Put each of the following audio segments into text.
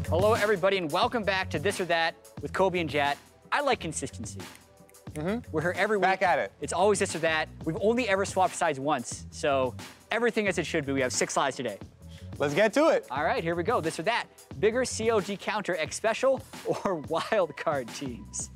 Hello, everybody, and welcome back to This or That with Kobe and Jat. I like consistency. We're here every week. Back at it. It's always this or that. We've only ever swapped sides once, so everything as it should be. We have 6 slides today. Let's get to it. All right, here we go. This or that. Bigger COG counter, X special, or wild card teams?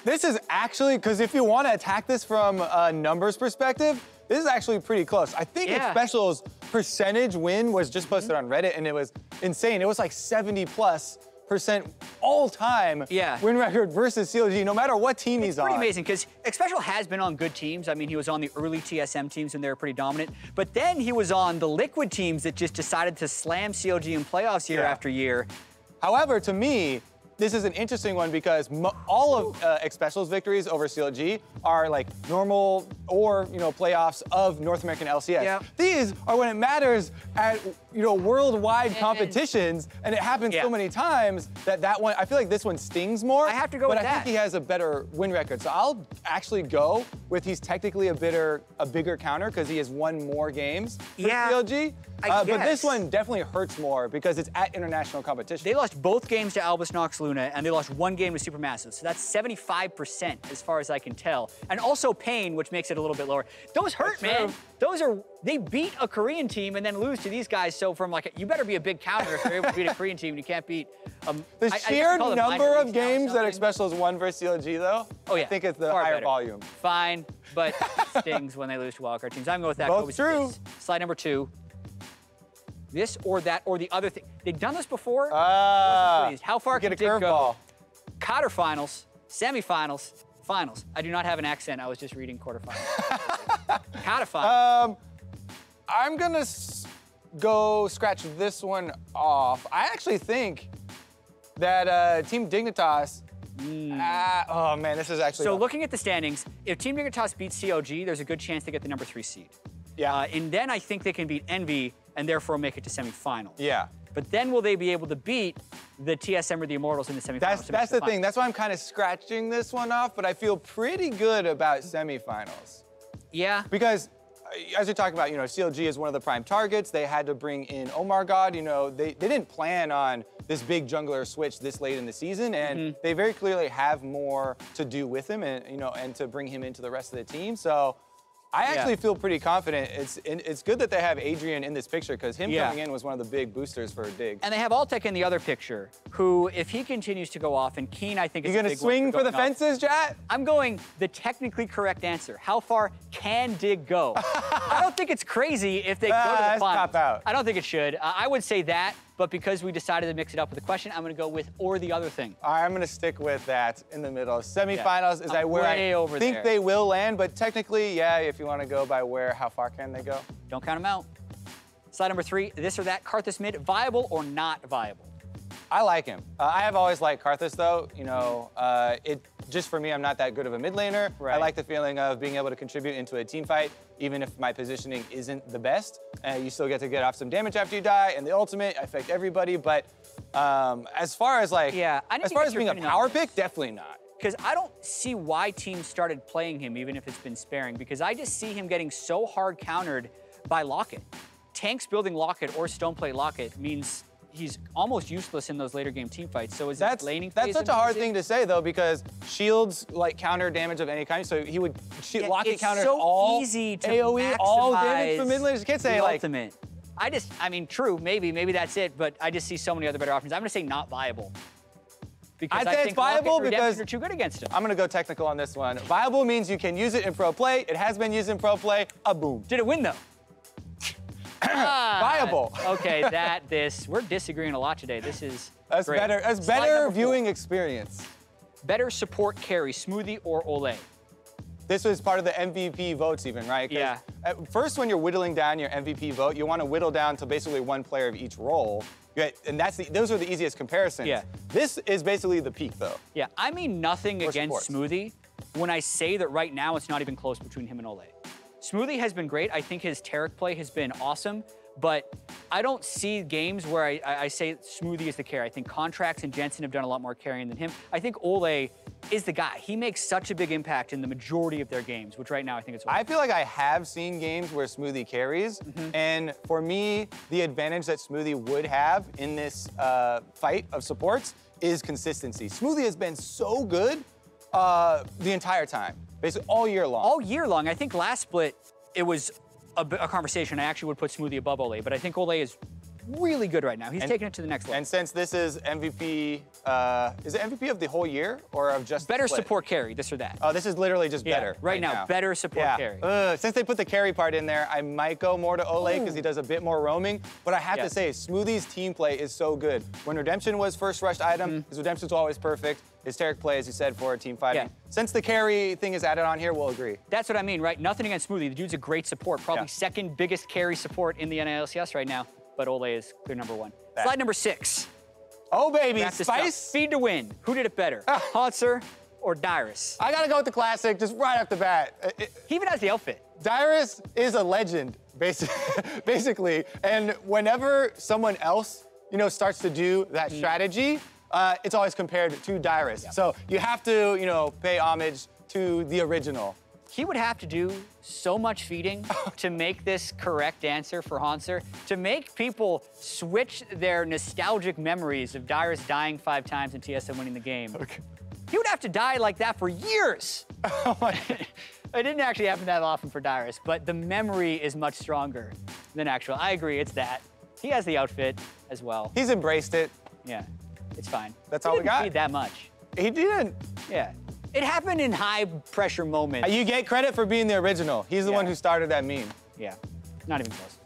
This is actually, because if you want to attack this from a numbers perspective, this is actually pretty close. I think X Special's percentage win was just posted on Reddit, and it was insane. It was like 70+% all-time win record versus COG, no matter what team he's on. It's pretty amazing, because X Special has been on good teams. I mean, he was on the early TSM teams, and they were pretty dominant. But then he was on the Liquid teams that just decided to slam COG in playoffs year after year. However, to me, this is an interesting one because all of X Special's victories over CLG are like normal or, playoffs of North American LCS. These are when it matters at, worldwide competitions, and it happens so many times that one, I feel like this one stings more. I have to go with that. But I think he has a better win record. So I'll actually go with he's technically a bigger counter because he has won more games for CLG. But this one definitely hurts more because it's at international competition. They lost both games to Albus Nox Luna, and they lost 1 game to Supermassive. So that's 75% as far as I can tell. And also Pain, which makes it a little bit lower. Those hurt, man. They beat a Korean team and then lose to these guys. So from you better be a big counter if you're able to beat a Korean team and you can't beat the sheer number of games that X Special has won versus CLG, though, I think it's the higher volume. Fine, but it stings when they lose to wildcard teams. I'm going with that. Both true. Slide number 2. This or that or the other thing. They've done this before. How far can Dig go? Quarterfinals, semifinals, finals. I do not have an accent. I was just reading quarterfinals. Quarterfinals. I'm gonna go scratch this one off. I actually think that Team Dignitas. Oh man, this is actually. So looking at the standings, if Team Dignitas beats COG, there's a good chance they get the number 3 seed. And then I think they can beat Envy and therefore make it to semifinals. But then will they be able to beat the TSM or the Immortals in the semifinals? That's the thing. That's why I'm kind of scratching this one off, but I feel pretty good about semifinals. Because as you're talking about, CLG is one of the prime targets. They had to bring in Omar God. They didn't plan on this big jungler switch this late in the season, and they very clearly have more to do with him and, and to bring him into the rest of the team. So I actually feel pretty confident. It's good that they have Adrian in this picture because him coming in was one of the big boosters for Dig. And they have Altec in the other picture, who, if he continues to go off, and Keen, I think, is a big one. You gonna swing for the fences, Jat? I'm going the technically correct answer. How far can Dig go? I don't think it's crazy if they go to the finals. Top out. I don't think it should. I would say that, but because we decided to mix it up with a question, I'm gonna go with or the other thing. All right, I'm gonna stick with that in the middle. Semifinals is where I think they will land, but technically, if you want to go by how far can they go? Don't count them out. Slide number 3, this or that, Karthus mid, viable or not viable? I like him. I have always liked Karthus, though. Just for me, I'm not that good of a mid laner. I like the feeling of being able to contribute into a team fight, even if my positioning isn't the best. You still get to get off some damage after you die, and the ultimate affect everybody. But as far as being a power pick, definitely not. Because I don't see why teams started playing him, even if it's been sparing, because I just see him getting so hard countered by Locket. Tanks building Locket or Stoneplay Locket means he's almost useless in those later game team fights. So is that laning phase? That's such a hard thing to say, though, because shields counter damage of any kind. So he would Locket counter all easy to AoE, all damage from mid laners. You can't say ultimate. I mean, true, maybe that's it, but I just see so many other better options. I'm gonna say not viable. Because I think it's viable because they're too good against him. I'm gonna go technical on this one. Viable means you can use it in pro play. It has been used in pro play. Boom. Did it win though? Viable. Okay, we're disagreeing a lot today. This is great. That's better viewing experience. Better support carry, Xmithie or Olleh? This was part of the MVP votes even, right? At first, when you're whittling down your MVP vote, you want to whittle down to basically 1 player of each role. And those are the easiest comparisons. This is basically the peak, though. I mean nothing against Xmithie when I say that right now it's not even close between him and Olleh. Xmithie has been great. I think his Taric play has been awesome, but I don't see games where I say Xmithie is the carry. I think Contracts and Jensen have done a lot more carrying than him. I think Olleh is the guy. He makes such a big impact in the majority of their games, which right now I think it's Olleh. I feel like I have seen games where Xmithie carries, and for me, the advantage that Xmithie would have in this fight of supports is consistency. Xmithie has been so good the entire time, basically all year long. All year long. I think last split, it was a conversation. I actually would put Xmithie above Olleh, but I think Olleh is really good right now. He's taking it to the next level. And since this is MVP, is it MVP of the whole year or of just better support carry, this or that? Oh, this is literally just better. Right now, better support carry. Since they put the carry part in there, I might go more to Olleh because he does a bit more roaming. But I have to say, Xmithie's team play is so good. When Redemption was first rushed item, his Redemption's always perfect. His Taric play, as you said, for team fighting. Since the carry thing is added on here, we'll agree. That's what I mean, right? Nothing against Xmithie. The dude's a great support, probably second biggest carry support in the LCS right now. But Olleh is clear number one. Slide number 6. Oh, baby, Spice? Feed to win. Who did it better, Hauntzer or Dyrus? I gotta go with the classic, just right off the bat. He even has the outfit. Dyrus is a legend, basically. And whenever someone else, starts to do that strategy, it's always compared to Dyrus. So you have to, pay homage to the original. He would have to do so much feeding to make this correct answer for Hauntzer, to make people switch their nostalgic memories of Dyrus dying 5 times in TSM winning the game. He would have to die like that for years. Oh my. It didn't actually happen that often for Dyrus, but the memory is much stronger than actual. I agree, it's that. He has the outfit as well. He's embraced it. Yeah, it's fine. That's all we got. He didn't feed that much. He didn't. Yeah. It happened in high pressure moments. You get credit for being the original. He's the one who started that meme. Yeah, not even close.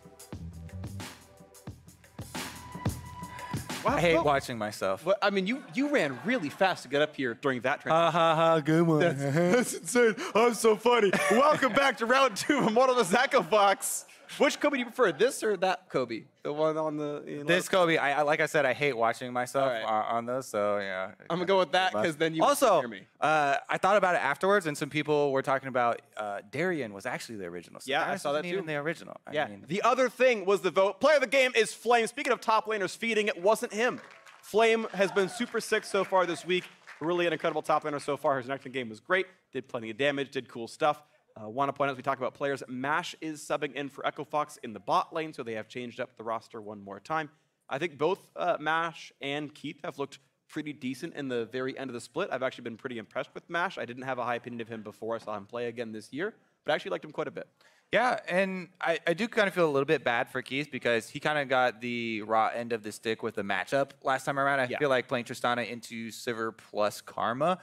Wow, I hate watching myself. Well, I mean, you ran really fast to get up here during that transition. Good one. That's insane. I'm so funny. Welcome back to round 2 of Immortal Fox. Which Kobe do you prefer, this or that Kobe? The one on the... This Kobe, like I said, I hate watching myself on those, so yeah. I'm gonna go with that because then you also, hear me. I thought about it afterwards, and some people were talking about Darien was actually the original. So yeah, I saw that too. Even the original. I mean, the other thing was the vote. Player of the game is Flame. Speaking of top laners feeding, it wasn't him. Flame has been super sick so far this week. Really an incredible top laner so far. His Renekton game was great. Did plenty of damage, did cool stuff. Want to point out as we talk about players, MASH is subbing in for Echo Fox in the bot lane, so they have changed up the roster one more time. I think both MASH and Keith have looked pretty decent in the very end of the split. I've actually been pretty impressed with MASH. I didn't have a high opinion of him before I saw him play again this year, but I actually liked him quite a bit. Yeah, and I do kind of feel a little bit bad for Keith because he kind of got the raw end of the stick with the matchup last time around. I feel like playing Tristana into Sivir plus Karma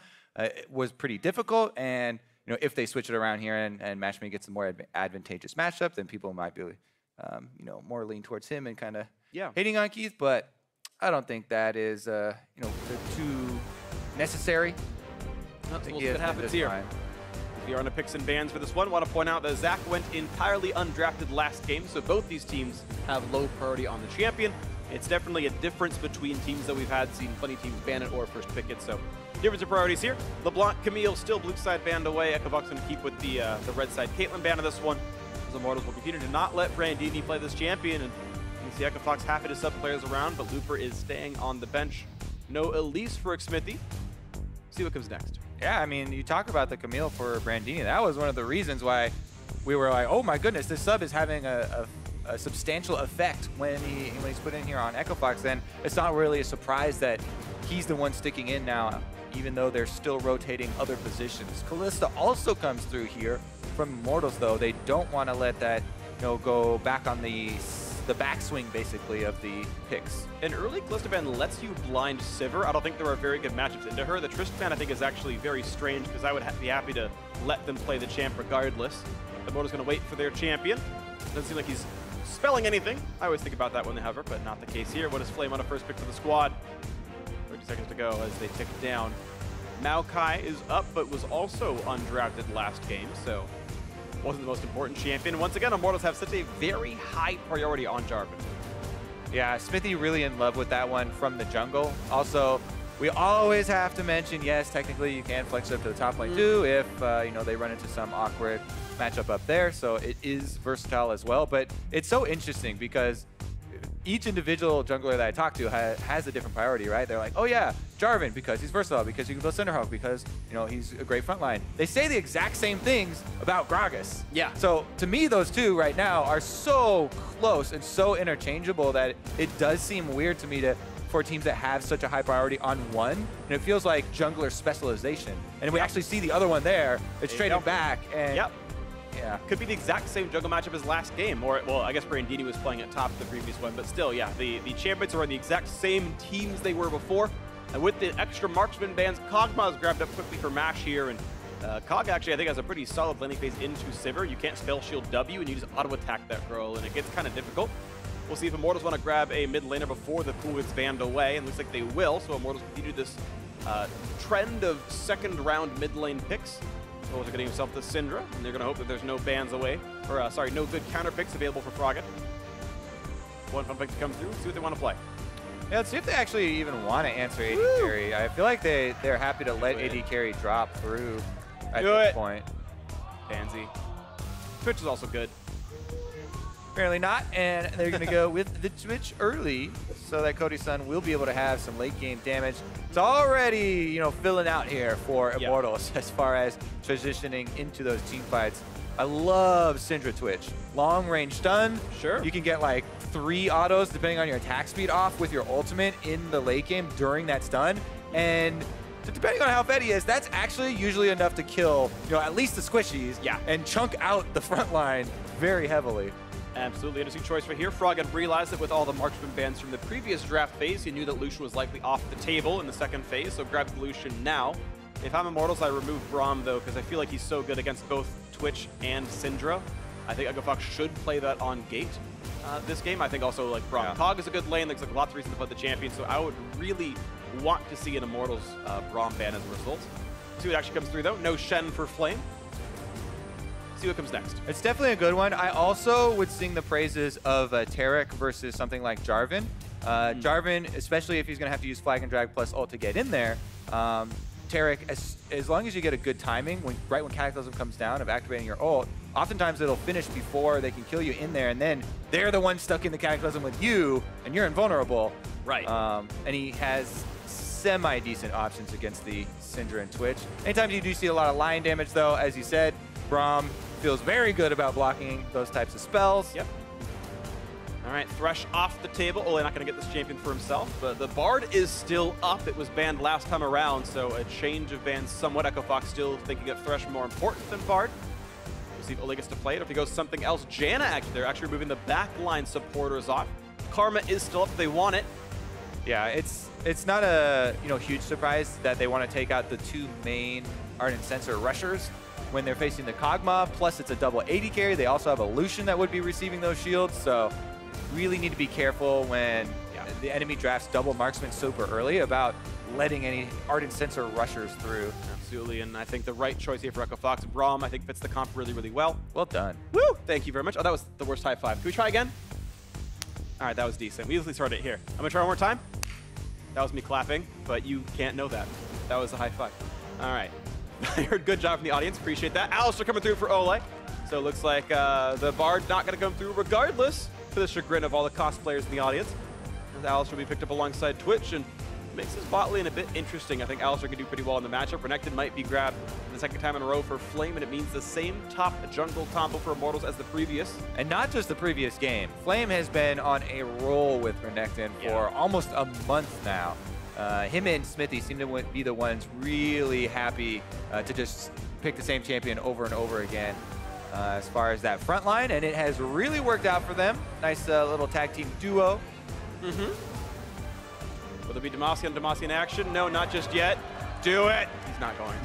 was pretty difficult, and if they switch it around here and Matchmade gets a more advantageous matchup, then people might be, more lean towards him and kind of hating on Keith. But I don't think that is, too necessary. That's what happens here. We are on a picks and bans for this one. Want to point out that Zach went entirely undrafted last game, so both these teams have low priority on the champion. It's definitely a difference between teams that we've seen plenty of teams ban it or first pick it. So difference of priorities here. LeBlanc, Camille still blue side banned away. Echo Fox going to keep with the red side. Caitlyn ban of this one. As Immortals will continue to not let Brandini play this champion. And you can see Echo Fox happy to sub players around, but Looper is staying on the bench. No Elise for Xmithie. See what comes next. Yeah, I mean, you talk about the Camille for Brandini. That was one of the reasons why we were like, oh my goodness, this sub is having a substantial effect when he's put in here on Echo Fox. Then it's not really a surprise that he's the one sticking in now, even though they're still rotating other positions. Kalista also comes through here from Immortals, though. They don't want to let that go back on the backswing, basically, of the picks. An early Kalista ban lets you blind Sivir. I don't think there are very good matchups into her. The Trist ban, I think, is actually very strange because I would be happy to let them play the champ regardless. The Immortals going to wait for their champion. Doesn't seem like he's spelling anything. I always think about that when they hover, but not the case here. What is Flame on a first pick for the squad? 30 seconds to go as they tick down. Maokai is up, but was also undrafted last game, so wasn't the most important champion. Once again, Immortals have such a very high priority on Jarvan. Yeah, Xmithie really in love with that one from the jungle. Also, we always have to mention, yes, technically you can flex up to the top lane too if they run into some awkward matchup up there. So it is versatile as well. But it's so interesting because each individual jungler that I talk to has a different priority, right? They're like, oh yeah, Jarvan, because he's versatile, because you can build Cinderhawk, because, you know, he's a great frontline. They say the exact same things about Gragas. Yeah. So to me, those two right now are so close and so interchangeable that it does seem weird to me for teams that have such a high priority on one, and it feels like jungler specialization. And we actually see the other one there. It's traded back, and yeah. Could be the exact same jungle matchup as last game, or, well, I guess Brandini was playing at top of the previous one, but still, yeah, the champions are on the exact same teams they were before. And with the extra marksman bans, Kog'Maw is grabbed up quickly for Mash here, and Kog actually, I think, has a pretty solid landing phase into Sivir. You can't spell shield W, and you just auto-attack that girl, and it gets kind of difficult. We'll see if Immortals want to grab a mid laner before the pool gets banned away, and looks like they will, so Immortals continue this trend of second-round mid lane picks. Immortals are getting himself the Syndra, and they're going to hope that there's no bans away, or sorry, no good counter picks available for Froggen. One fun pick to come through, see what they want to play. Yeah, let's see if they actually even want to answer AD carry. I feel like they're happy to let AD carry drop through at this point. Pansy. Twitch is also good. Apparently not, and they're going to go with the Twitch early so that Cody Sun will be able to have some late game damage. It's already, you know, filling out here for Immortals as far as transitioning into those team fights. I love Syndra Twitch. Long range stun. Sure. You can get like 3 autos depending on your attack speed off with your ultimate in the late game during that stun. And depending on how fed he is, that's actually usually enough to kill, you know, at least the squishies and chunk out the front line very heavily. Absolutely interesting choice right here. Froggen realized that with all the marksman bans from the previous draft phase, he knew that Lucian was likely off the table in the second phase, so grabs Lucian now. If I'm Immortals, I remove Braum, though, because I feel like he's so good against both Twitch and Syndra. I think Akafox should play that on gate this game. I think also, like, Braum Kog is a good lane. There's like lots of reasons to play the champion, so I would really want to see an Immortals Braum ban as a result. See what actually comes through, though. No Shen for Flame. See what comes next. It's definitely a good one. I also would sing the praises of Taric versus something like Jarvan. Jarvan, especially if he's going to have to use Flag and Drag plus ult to get in there, Taric, as long as you get a good timing, right when Cataclysm comes down of activating your ult, oftentimes it'll finish before they can kill you in there, and then they're the ones stuck in the Cataclysm with you, and you're invulnerable. Right. And he has semi-decent options against the Syndra and Twitch. Anytime you do see a lot of line damage, though, as you said, Braum feels very good about blocking those types of spells. Yep. All right, Thresh off the table. Olleh not going to get this champion for himself, but the Bard is still up. It was banned last time around, so a change of bans somewhat. Echofox still thinking of Thresh more important than Bard. We'll see if Olleh gets to play it, or if he goes something else. Janna, actually, they're actually removing the backline supporters off. Karma is still up if they want it. Yeah, it's not a huge surprise that they want to take out the 2 main Ardent Sensor rushers when they're facing the Kog'Maw, plus it's a double AD carry. They also have a Lucian that would be receiving those shields, so really need to be careful when the enemy drafts double marksman super early about letting any Ardent Sensor rushers through. Absolutely, and I think the right choice here for Echofox. Braum, I think, fits the comp really, really well. Well done. Woo! Thank you very much. Oh, that was the worst high five. Can we try again? All right, that was decent. We usually started it here. I'm going to try one more time. That was me clapping, but you can't know that. That was a high five. All right. I heard good job from the audience. Appreciate that. Alistar coming through for Olleh. So it looks like the Bard not going to come through regardless, to the chagrin of all the cosplayers in the audience. Alistar will be picked up alongside Twitch and makes his bot lane a bit interesting. I think Alistar can do pretty well in the matchup. Renekton might be grabbed the second time in a row for Flame, and it means the same top jungle combo for Immortals as the previous. And not just the previous game. Flame has been on a roll with Renekton for almost a month now. Him and Xmithie seem to be the ones really happy to just pick the same champion over and over again as far as that front line, and it has really worked out for them. Nice little tag team duo. Will there be Demacian action? No, not just yet. Do it! He's not going.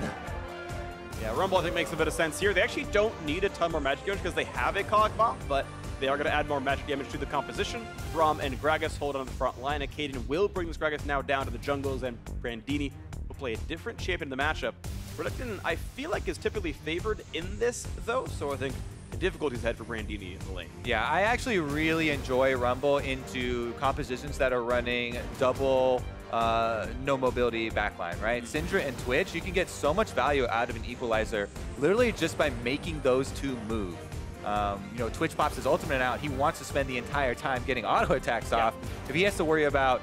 Yeah, Rumble I think makes a bit of sense here. They actually don't need a ton more magic damage because they have a Kog'Maw, but they are going to add more magic damage to the composition. Braum and Gragas hold on the front line. Akaadian will bring this Gragas now down to the jungles, and Brandini will play a different champion in the matchup. Renekton, I feel like, is typically favored in this, though, so I think the difficulties ahead for Brandini in the lane. Yeah, I actually really enjoy Rumble into compositions that are running double no mobility backline, right? Syndra and Twitch, you can get so much value out of an equalizer literally just by making those 2 move. you know, Twitch pops his ultimate out, he wants to spend the entire time getting auto attacks off. If he has to worry about,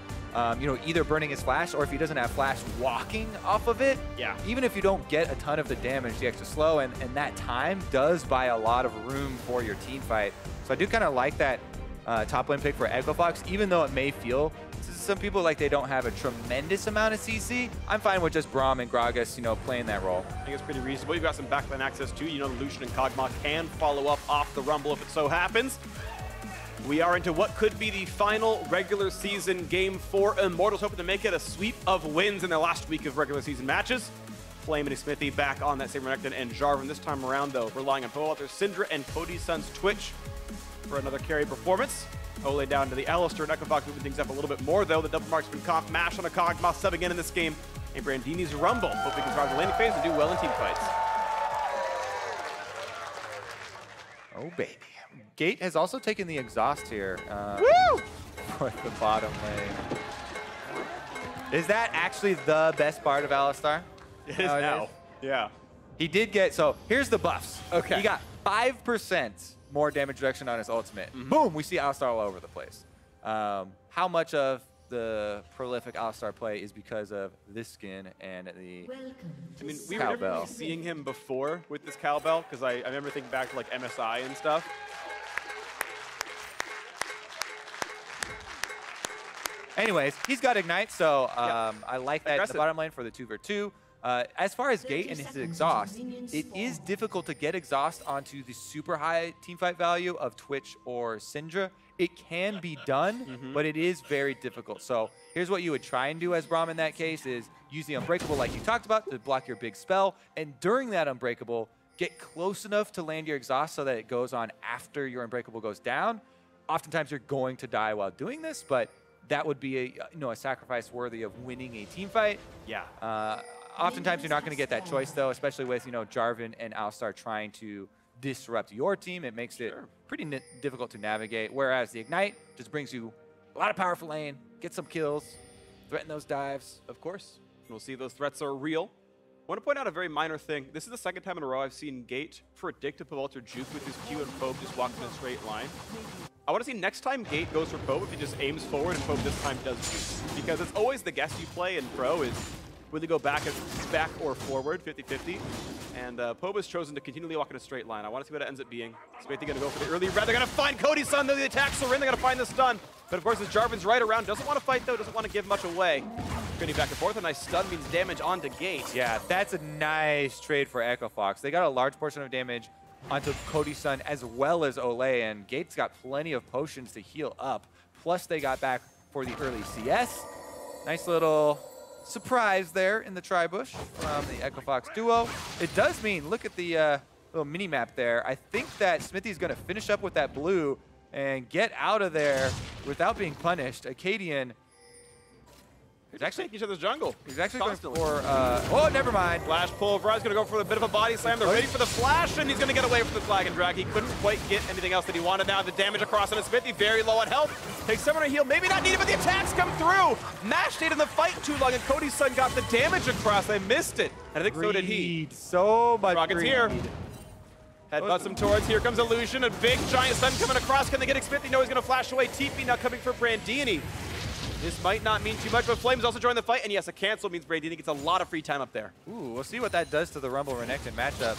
you know, either burning his flash or if he doesn't have flash, walking off of it, even if you don't get a ton of the damage, the extra slow, and that time does buy a lot of room for your team fight. So I do kind of like that top lane pick for Echo Fox, even though it may feel to some people like they don't have a tremendous amount of CC. I'm fine with just Braum and Gragas, you know, playing that role. I think it's pretty reasonable. You've got some backline access too. You know, Lucian and Kog'Maw can follow up off the Rumble if it so happens. We are into what could be the final regular season game for Immortals, hoping to make it a sweep of wins in their last week of regular season matches. Flame and Xmithie back on that same Renekton and Jarvan this time around, though, relying on Pobelter, Syndra, and Cody Sun's Twitch for another carry performance. Olleh down to the Alistar, and Echo Fox moving things up a little bit more, though. The double mark's been caught. Mash on a Kog'Maw sub again in this game. And Brandini's Rumble. Hope he can survive the landing phase and do well in team fights. Oh, baby. Gate has also taken the exhaust here for the bottom lane. Is that actually the best part of Alistar? It is now. Yeah. He did get, so here's the buffs. Okay. He got 5% more damage reduction on his ultimate. Boom, we see Alistar all over the place. How much of the prolific Alistar play is because of this skin and the I mean, we were never really seeing him before with this cowbell, because I remember thinking back to like MSI and stuff. Anyways, he's got Ignite, so I like that in the bottom lane for the 2v2. As far as Gate and his exhaust, it is difficult to get exhaust onto the super high teamfight value of Twitch or Syndra. It can be done, but it is very difficult. So here's what you would try and do as Braum in that case is use the Unbreakable like you talked about to block your big spell. And during that Unbreakable, get close enough to land your exhaust so that it goes on after your Unbreakable goes down. Oftentimes you're going to die while doing this, but that would be a sacrifice worthy of winning a team fight. Yeah. Oftentimes you're not going to get that choice though, especially with Jarvan and Alistar trying to disrupt your team. It makes it pretty difficult to navigate. Whereas the Ignite just brings you a lot of power for lane, get some kills, threaten those dives. Of course. We'll see those threats are real. I want to point out a very minor thing. This is the second time in a row I've seen Gate predict a Pobelter juke with his Q and Pobe just walking in a straight line. I want to see next time Gate goes for Pobe if he just aims forward and Pobe this time does juke. Because it's always the guess you play in Pro is will they go back or forward, 50-50. And Pobe has chosen to continually walk in a straight line. I want to see what it ends up being. Xmithie going to go for the early red. They're going to find Cody Sun, though the attacks are in. They're going to find the stun. But of course, as Jarvan's right around, doesn't want to fight though, doesn't want to give much away. Spinning back and forth, a nice stun means damage onto Gate. Yeah, that's a nice trade for Echo Fox. They got a large portion of damage onto Cody Sun as well as Olleh, and Gate's got plenty of potions to heal up. Plus, they got back for the early CS. Nice little surprise there in the tri-bush from the Echo Fox duo. It does mean, look at the little mini-map there. I think that Xmithie's going to finish up with that blue and get out of there without being punished. Akaadian He's actually taking each other's jungle. He's actually going for, oh, never mind. Flash pull. Vry's going to go for a bit of a body slam. They're ready for the flash, and he's going to get away from the flag and drag. He couldn't quite get anything else that he wanted. Now the damage across on Xmithie, very low on health. Takes someone to heal, maybe not needed, but the attacks come through. Mash stayed in the fight too long, and Cody Sun got the damage across. They missed it, and I think so did he. So much Froggen's here. Headbutts him towards. Here comes Lucian. A big giant stun coming across. Can they get Xmithie? No, he's going to flash away. TP now coming for Brandini. This might not mean too much, but Flames also joined the fight, and yes, a cancel means Brandini gets a lot of free time up there. Ooh, we'll see what that does to the Rumble Renekton matchup.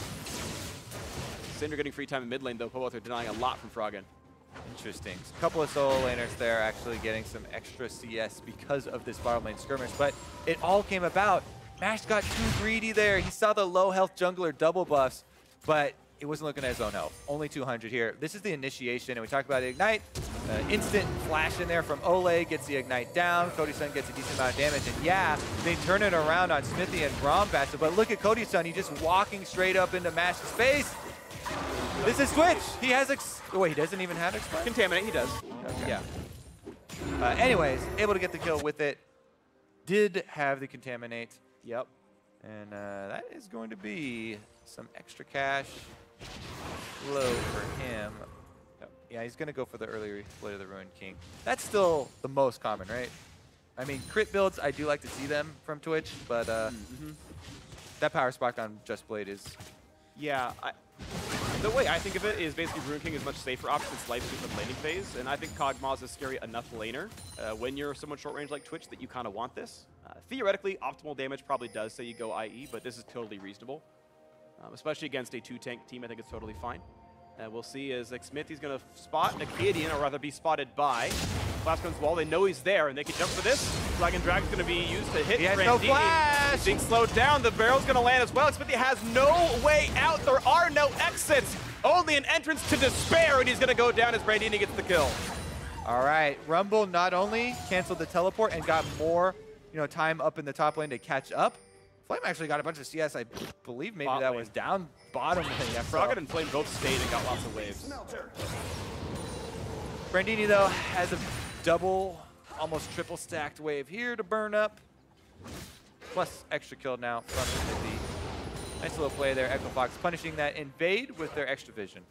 Syndra getting free time in mid lane, though. Pobelter denying a lot from Froggen. Interesting. A couple of solo laners there actually getting some extra CS because of this bottom lane skirmish, but it all came about. Mash got too greedy there. He saw the low health jungler double buffs, but it wasn't looking at his own health. Only 200 here. This is the initiation, and we talked about the Ignite. Instant flash in there from Olleh, gets the Ignite down. Cody Sun gets a decent amount of damage, and yeah, they turn it around on Xmithie and Braum faster, but look at Cody Sun. He's just walking straight up into Mash's face. This is Twitch. He has wait, he doesn't even have Expired? Contaminate, he does. Okay. Yeah. Anyways, able to get the kill with it. Did have the Contaminate. Yep. And that is going to be some extra cash. Low for him. Yeah, he's going to go for the early Blade of the Ruined King. That's still the most common, right? I mean, crit builds, I do like to see them from Twitch, but that power spot on Just Blade is... Yeah, The way I think of it is basically Ruin King is much safer option. It's life in the laning phase, and I think Kog'Maw is a scary enough laner when you're somewhat short range like Twitch that you kind of want this. Theoretically, optimal damage probably does say you go IE, but this is totally reasonable. Especially against a 2-tank team, I think it's totally fine. We'll see as Xmithie's going to spot an Akaadian, or rather be spotted by Flash comes wall. They know he's there, and they can jump for this. Dragon Drag's going to be used to hit Brandini. No flash! He's being slowed down. The barrel's going to land as well. Xmithie has no way out. There are no exits. Only an entrance to despair, and he's going to go down as Brandini gets the kill. All right, Rumble not only canceled the teleport and got more, time up in the top lane to catch up. Flame actually got a bunch of CS. I believe maybe that was down bottom lane. Yeah, Froggen and Flame both stayed and got lots of waves. Brandini, though, has a double, almost triple stacked wave here to burn up. Plus extra kill now from Xmithie. Nice little play there. Echo Fox punishing that invade with their extra vision.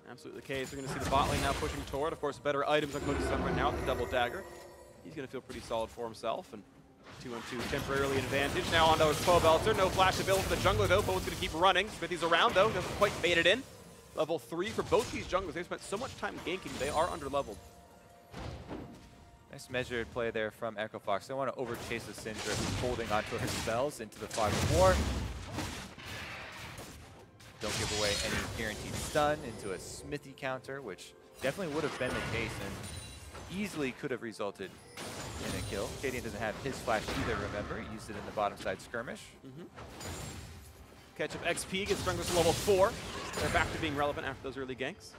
Absolutely the case. We're going to see the bot lane now pushing toward. Of course, better items on Cody Sun right now with the double dagger. He's going to feel pretty solid for himself. And 2-on-2 temporarily advantage. Now on those Pobelter. No flash available for the jungler, though. Bo's going to keep running. Xmithie's around, though. Doesn't quite made it in. Level 3 for both these junglers. They've spent so much time ganking. They are under-leveled. Nice measured play there from Echo Fox. They want to overchase the Syndra, who's holding onto her spells into the fog of war. Don't give away any guaranteed stun into a Xmithie counter, which definitely would have been the case and easily could have resulted in a kill. Akaadian doesn't have his flash either, remember. He used it in the bottom side skirmish. Catch up XP gets Junglers to level 4. They're back to being relevant after those early ganks.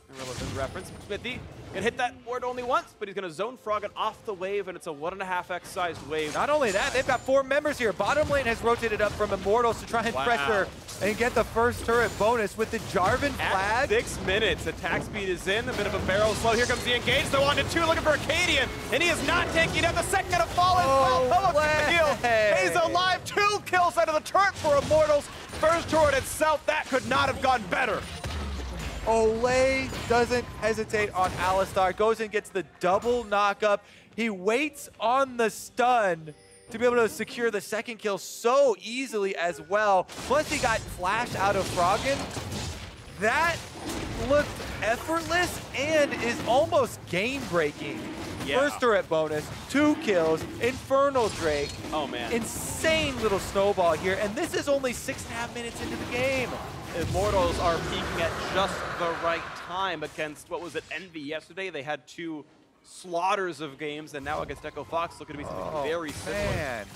A relevant reference. Xmithie can hit that ward only once, but he's going to zone Froggen off the wave, and it's a 1.5x sized wave. Not only that, they've got 4 members here. Bottom lane has rotated up from Immortals to try and pressure and get the first turret bonus with the Jarvan flag. At 6 minutes, attack speed is in, a bit of a barrel slow. Here comes the engage, though on to 2, looking for Akaadian, and he is not taking out the second going to fall as well. Pobelter he's alive, 2 kills out of the turret for Immortals. First turret itself, that could not have gone better. Olleh doesn't hesitate on Alistar, goes and gets the double knockup. He waits on the stun to be able to secure the second kill so easily as well. Plus he got flash out of Froggen. That looked effortless and is almost game-breaking. Yeah. First turret bonus, 2 kills, Infernal Drake. Oh man. Insane little snowball here, and this is only 6.5 minutes into the game. Immortals are peaking at just the right time against, what was it, Envy yesterday? They had 2 slaughters of games, and now against Echo Fox, looking to be something very similar. Man.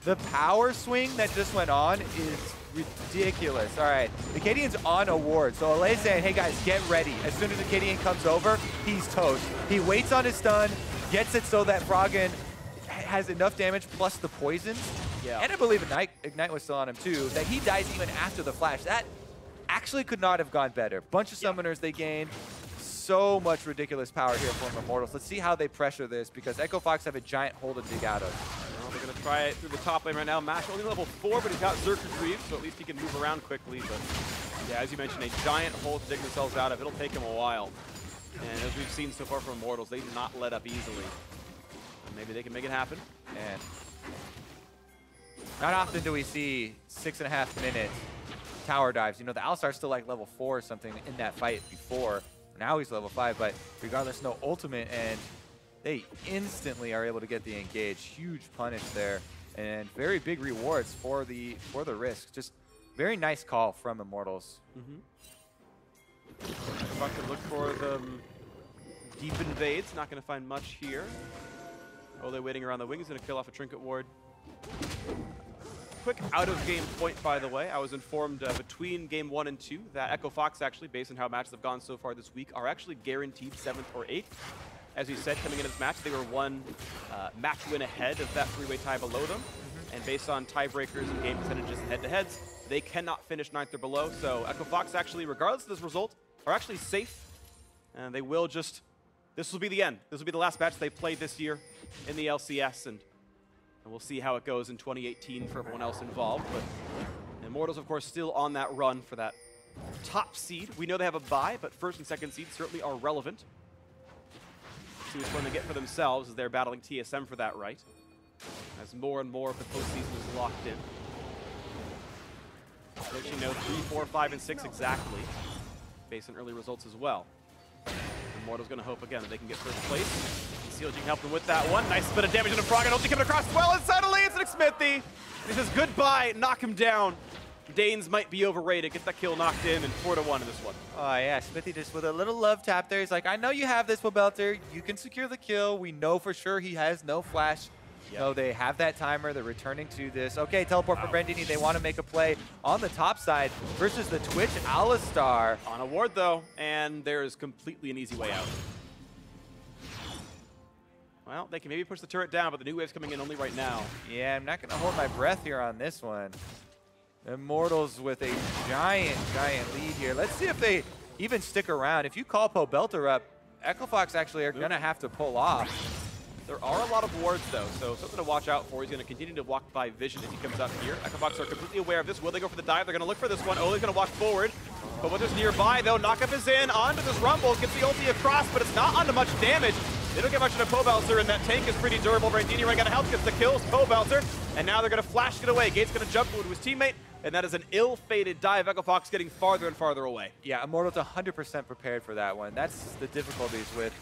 The power swing that just went on is ridiculous. All right, the Akaadian's on a ward, so Olleh's saying, hey guys, get ready. As soon as the Akaadian comes over, he's toast. He waits on his stun, gets it so that Froggen has enough damage plus the poisons. Yeah. And I believe Ignite was still on him too, that he dies even after the flash. That actually could not have gone better. Bunch of summoners they gained. So much ridiculous power here from Immortals. Let's see how they pressure this, because Echo Fox have a giant hole to dig out of. Well, they're going to try it through the top lane right now. Mash only level 4, but he's got Zerk Retrieve, so at least he can move around quickly. But yeah, as you mentioned, a giant hole to dig themselves out of. It'll take him a while. And as we've seen so far from Immortals, they do not let up easily. And maybe they can make it happen. And not often do we see 6.5 minute tower dives. You know, the Alistar's still like level 4 or something in that fight before. Now he's level 5, but regardless, no ultimate, and they instantly are able to get the engage. Huge punish there, and very big rewards for the risk. Just very nice call from Immortals. Buck can look for the deep invades. Not going to find much here. Olleh waiting around the wing. He's going to kill off a trinket ward. Quick out-of-game point, by the way. I was informed between game 1 and 2 that Echo Fox, actually, based on how matches have gone so far this week, are actually guaranteed 7th or 8th. As you said, coming into this match, they were 1 match win ahead of that 3-way tie below them. And based on tiebreakers and game percentages and head-to-heads, they cannot finish 9th or below. So Echo Fox, actually, regardless of this result, are actually safe. And they will just... This will be the end. This will be the last match they played this year in the LCS. And we'll see how it goes in 2018 for everyone else involved. But Immortals, of course, still on that run for that top seed. We know they have a bye, but first and second seed certainly are relevant. See which one they get for themselves as they're battling TSM for that right. As more and more of the postseason is locked in. They actually know 3, 4, 5, and 6 exactly, based on early results as well. Immortal's going to hope again that they can get first place. CLG can help them with that one. Nice bit of damage into Froggen. Ulti coming across as well, and suddenly it's an Xmithie. He says goodbye, knock him down. Danes might be overrated. Get that kill knocked in, and 4-1 in this one. Oh yeah, Xmithie just with a little love tap there. He's like, I know you have this, Pobelter. You can secure the kill. We know for sure he has no flash. Yep. So they have that timer. They're returning to this. Okay, teleport for Brandini. They want to make a play on the top side versus the Twitch Alistar. On a ward though, and there's completely an easy way out. Well, they can maybe push the turret down, but the new wave's coming in only right now. Yeah, I'm not going to hold my breath here on this one. Immortals with a giant lead here. Let's see if they even stick around. If you call Pobelter up, Echofox actually are going to have to pull off. There are a lot of wards though, so something to watch out for. He's going to continue to walk by vision if he comes up here. Echofox are completely aware of this. Will they go for the dive? They're going to look for this one. Olleh's going to walk forward. Pobelter's nearby though. Knockup is in onto this Rumble. Gets the ulti across, but it's not onto much damage. They don't get much into Pobelter, and that tank is pretty durable. Brandini right out of health, gets the kills. Pobelter, and now they're going to flash it away. Gate's going to jump to his teammate, and that is an ill-fated dive. Echofox getting farther and farther away. Yeah, Immortal's 100% prepared for that one. That's the difficulties with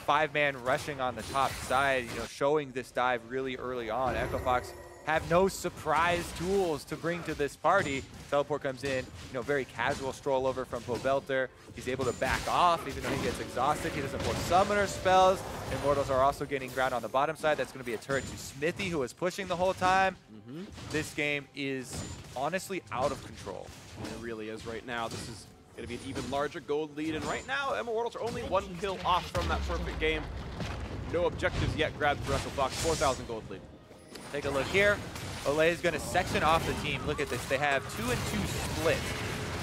5-man rushing on the top side, you know, showing this dive really early on. Echofox have no surprise tools to bring to this party. Teleport comes in, you know, very casual stroll over from Pobelter. He's able to back off even though he gets exhausted. He doesn't force summoner spells. Immortals are also getting ground on the bottom side. That's going to be a turret to Xmithie, who was pushing the whole time. This game is honestly out of control. It really is right now. This is going to be an even larger gold lead, and right now, Immortals are only 1 kill off from that perfect game. No objectives yet grabbed for Echofox. 4,000 gold lead. Take a look here. Olleh is going to section off the team. Look at this. They have 2-2 split.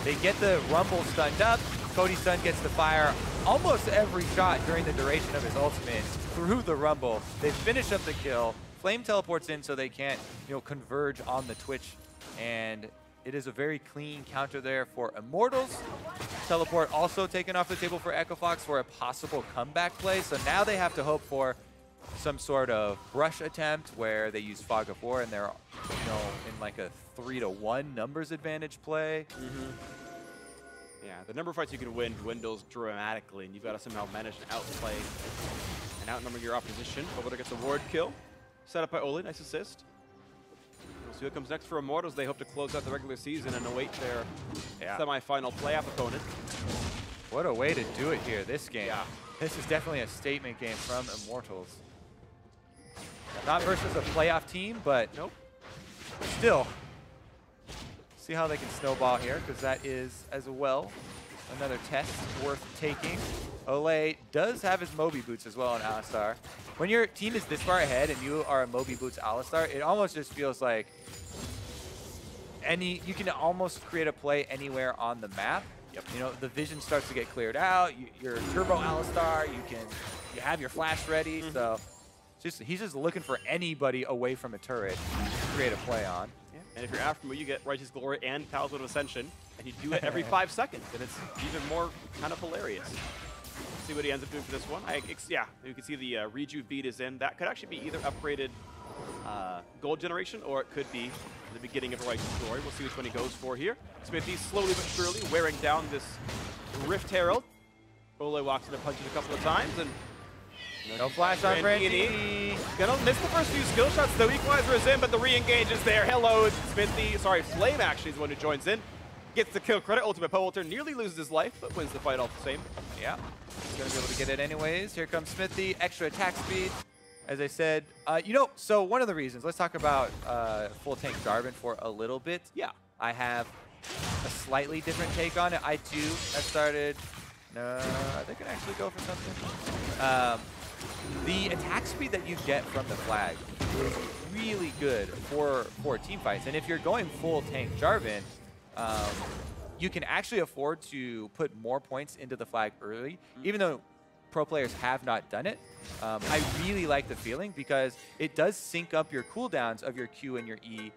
They get the Rumble stunned up. Cody Sun gets to fire almost every shot during the duration of his ultimate through the Rumble. They finish up the kill. Flame teleports in so they can't, you know, converge on the Twitch, and it is a very clean counter there for Immortals. Teleport also taken off the table for Echofox for a possible comeback play. So now they have to hope for some sort of rush attempt where they use Fog of War and they're, you know, in like a 3-1 numbers advantage play. Yeah, the number of fights you can win dwindles dramatically, and you've got to somehow manage to outplay and outnumber your opposition. Pobelter gets a ward kill, set up by Olleh. Nice assist. We'll see what comes next for Immortals. They hope to close out the regular season and await their semi-final playoff opponent. What a way to do it here, this game. Yeah. This is definitely a statement game from Immortals. Not versus a playoff team, but still. See how they can snowball here, because that is, as well, another test worth taking. Olleh does have his Moby Boots as well on Alistar. When your team is this far ahead and you are a Moby Boots Alistar, it almost just feels like you can almost create a play anywhere on the map. You know, the vision starts to get cleared out. You're Turbo Alistar. You have your flash ready. So he's just looking for anybody away from a turret to create a play on. And if you're Aftermo, you get Righteous Glory and Talisman of Ascension, and you do it every 5 seconds, and it's even more kind of hilarious. Let's see what he ends up doing for this one. Yeah, you can see the Rejuve beat is in. That could actually be either upgraded gold generation, or it could be the beginning of Righteous Glory. We'll see which one he goes for here. Xmithie slowly but surely wearing down this Rift Herald. Olleh walks in and punches a couple of times, and no flash on Brandini. Gonna miss the first few skill shots, though. Equalizer is in, but the re-engage is there. Hello, Xmithie. Sorry, Flame actually is the one who joins in. Gets the kill credit. Ultimate Pobelter nearly loses his life, but wins the fight all the same. Yeah. He's gonna be able to get it anyways. Here comes Xmithie. Extra attack speed. As I said, you know, so one of the reasons, let's talk about full tank Jarvan for a little bit. Yeah. I have a slightly different take on it. I too have started, I think I can actually go for something. The attack speed that you get from the flag is really good for team fights. And if you're going full tank Jarvan, you can actually afford to put more points into the flag early, even though pro players have not done it. I really like the feeling because it does sync up your cooldowns of your Q and your E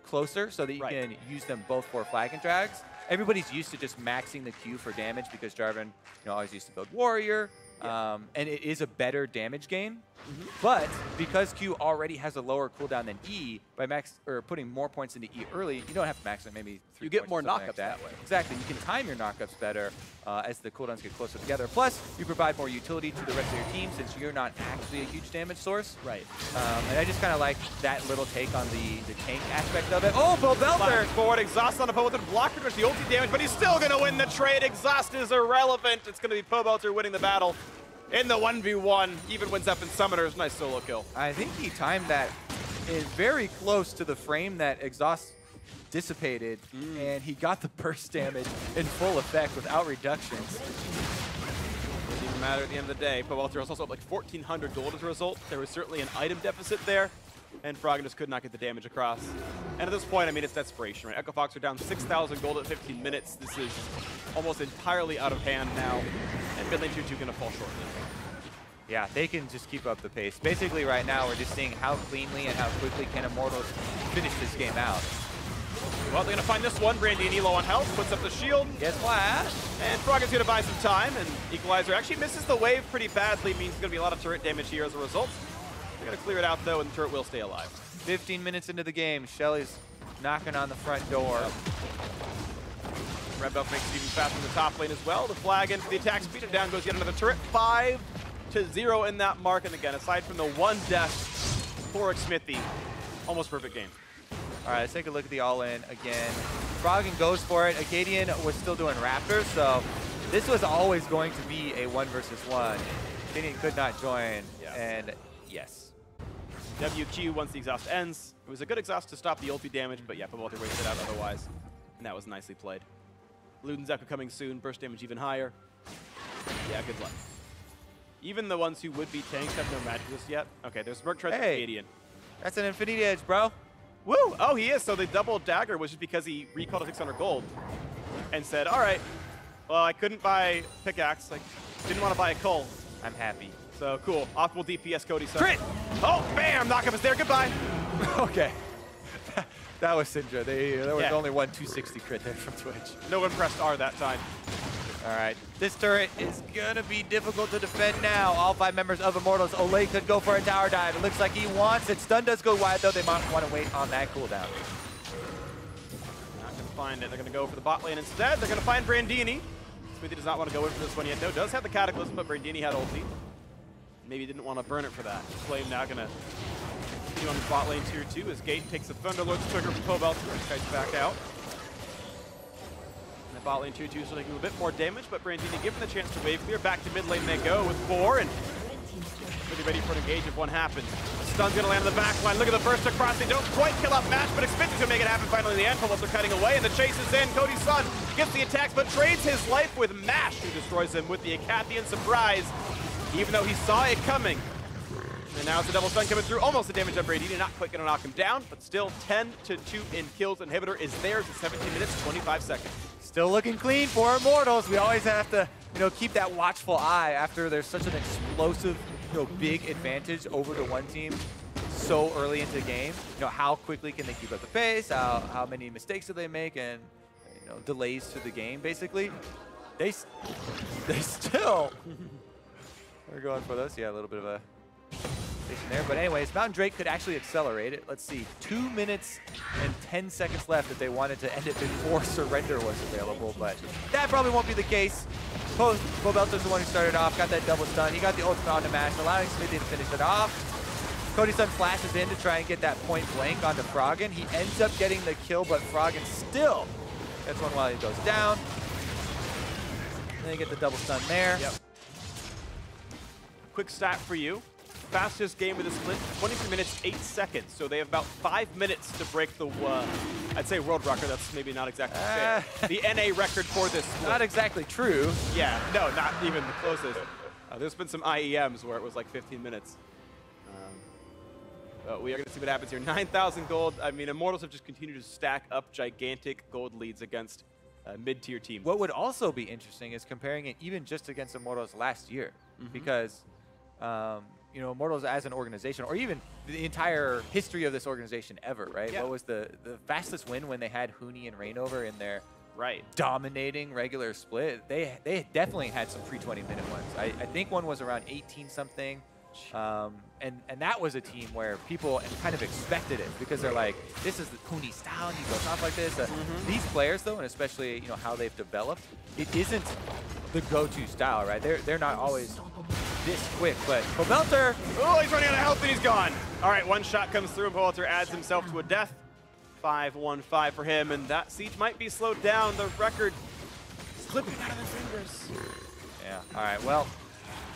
closer so that you can use them both for flag and drags. Everybody's used to just maxing the Q for damage because Jarvan always used to build warrior. and it is a better damage gain. But because Q already has a lower cooldown than E, by putting more points into E early, you don't have to max it, maybe 3 You get points more or something knockups like that way. Exactly, you can time your knockups better as the cooldowns get closer together. Plus, you provide more utility to the rest of your team since you're not actually a huge damage source. Right. And I just kind of like that little take on the tank aspect of it. Oh, Pobelter! Forward, Exhaust on a Pobelter, blocker with the ulti damage, but he's still going to win the trade. Exhaust is irrelevant. It's going to be Pobelter winning the battle. In the 1v1, even wins up in Summoners. Nice solo kill. I think he timed that is very close to the frame that Exhaust dissipated, and he got the burst damage in full effect without reductions. Doesn't even matter at the end of the day. Pobelter was also up like 1,400 gold as a result. There was certainly an item deficit there, and Froggen just could not get the damage across. And at this point, I mean, it's desperation, right? Echo Fox are down 6,000 gold at 15 minutes. This is almost entirely out of hand now, and mid lane 2-2 going to fall short. Yeah, they can just keep up the pace. Basically, right now, we're just seeing how cleanly and how quickly can Immortals finish this game out. Well, they're going to find this one. Brandini low on health, puts up the shield. Gets flash. And Froggen's going to buy some time, and Equalizer actually misses the wave pretty badly, means there's going to be a lot of turret damage here as a result. They're going to clear it out, though, and the turret will stay alive. 15 minutes into the game, Shelly's knocking on the front door. Red buff makes it even faster in the top lane as well. The flag in for the attack speed, and down goes yet another turret. 5-0 in that mark, and again, aside from the one death for Xmithie, almost perfect game. All right, let's take a look at the all-in again. Froggen goes for it. Akaadian was still doing Raptors, so this was always going to be a 1 versus 1. Akaadian could not join, and yes. WQ once the exhaust ends. It was a good exhaust to stop the ulti damage, but yeah, Pobelter wasted out otherwise, and that was nicely played. Luden's Echo coming soon, burst damage even higher. Yeah, good luck. Even the ones who would be tanks have no magic just yet. Okay, there's Merc Treads Akaadian. That's an Infinity Edge, bro. Woo! Oh, he is. So the double dagger was just because he recalled a 600 gold and said, all right, well, I couldn't buy pickaxe. I didn't want to buy a coal. I'm happy. So cool. Optimal DPS Cody Sun. Crit! Oh, bam! Knockup is there. Goodbye. Okay. That was Syndra. There was only one 260 crit there from Twitch. No one pressed R that time. All right. This turret is going to be difficult to defend now. All 5 members of Immortals. Olleh could go for a tower dive. It looks like he wants it. Stun does go wide, though. They might want to wait on that cooldown. Not going to find it. They're going to go for the bot lane instead. They're going to find Brandini. Xmithie does not want to go in for this one yet. No, does have the Cataclysm, but Brandini had ulti. Maybe didn't want to burn it for that. Flame now going to continue on the bot lane tier 2 as Gate takes the Thunderlord's trigger from Pobelter and kites back out. And the bot lane tier 2 is taking a bit more damage, but Brandini given the chance to wave clear. Back to mid lane they go with 4, and really ready for an engage if one happens. Stun's going to land on the back line. Look at the burst across. They don't quite kill off Mash, but Xmithie's going to make it happen finally in the end. Pobelter cutting away, and the chase is in. Cody Sun gets the attacks, but trades his life with Mash, who destroys him with the Akaadian surprise, even though he saw it coming. And now it's a double stun coming through. Almost the damage on Brandini. Not quite going to knock him down, but still 10-2 in kills. Inhibitor is theirs in 17 minutes, 25 seconds. Still looking clean for Immortals. We always have to, keep that watchful eye after there's such an explosive, big advantage over the one team so early into the game. How quickly can they keep up the pace? How many mistakes do they make? And delays to the game, basically. They still are going for this. Yeah, a little bit of a station there. But anyways, Mountain Drake could actually accelerate it. Let's see, 2 minutes and 10 seconds left if they wanted to end it before Surrender was available. But that probably won't be the case. Pobelter's the one who started off, got that double stun. He got the ultimate on the Mash, allowing Xmithie to finish it off. Cody Sun flashes in to try and get that point blank onto Froggen. He ends up getting the kill, but Froggen still gets one while he goes down. And then you get the double stun there. Yep. Quick stat for you. Fastest game of the split, 23 minutes, 8 seconds. So they have about 5 minutes to break the, I'd say world record. That's maybe not exactly fair. The NA record for this split. Not exactly true. Yeah, no, not even the closest. There's been some IEMs where it was like 15 minutes. But we are going to see what happens here. 9,000 gold. I mean, Immortals have just continued to stack up gigantic gold leads against mid-tier teams. What would also be interesting is comparing it even just against Immortals last year. Because Immortals as an organization, or even the entire history of this organization ever, right? Yeah. What was the fastest win when they had Huni and Reignover in their dominating regular split. They definitely had some pre-20-minute ones. I think one was around 18-something. And that was a team where people kind of expected it because they're like, this is the Kuni style, and he goes off like this. These players, though, and especially how they've developed, it isn't the go-to style, right? They're not always this quick, but Pobelter, oh, he's running out of health and he's gone. All right, one shot comes through and Pobelter adds himself to a death. 5-1-5 for him, and that siege might be slowed down. The record slipping out of their fingers. Yeah, all right, well,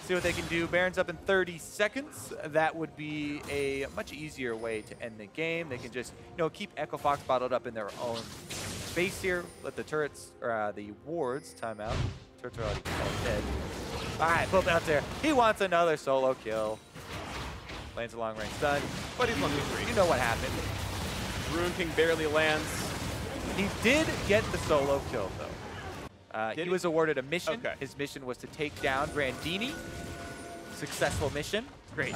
see what they can do. Baron's up in 30 seconds. That would be a much easier way to end the game. They can just, keep Echo Fox bottled up in their own space here. Let the turrets, or the wards, time out. Turrets are already dead. All right, Pobelter. He wants another solo kill. Lands a long-range stun, but he's 1v3. You know what happened. Ruin King barely lands. He did get the solo kill, though. He was awarded a mission. Okay. His mission was to take down Brandini. Successful mission. Great.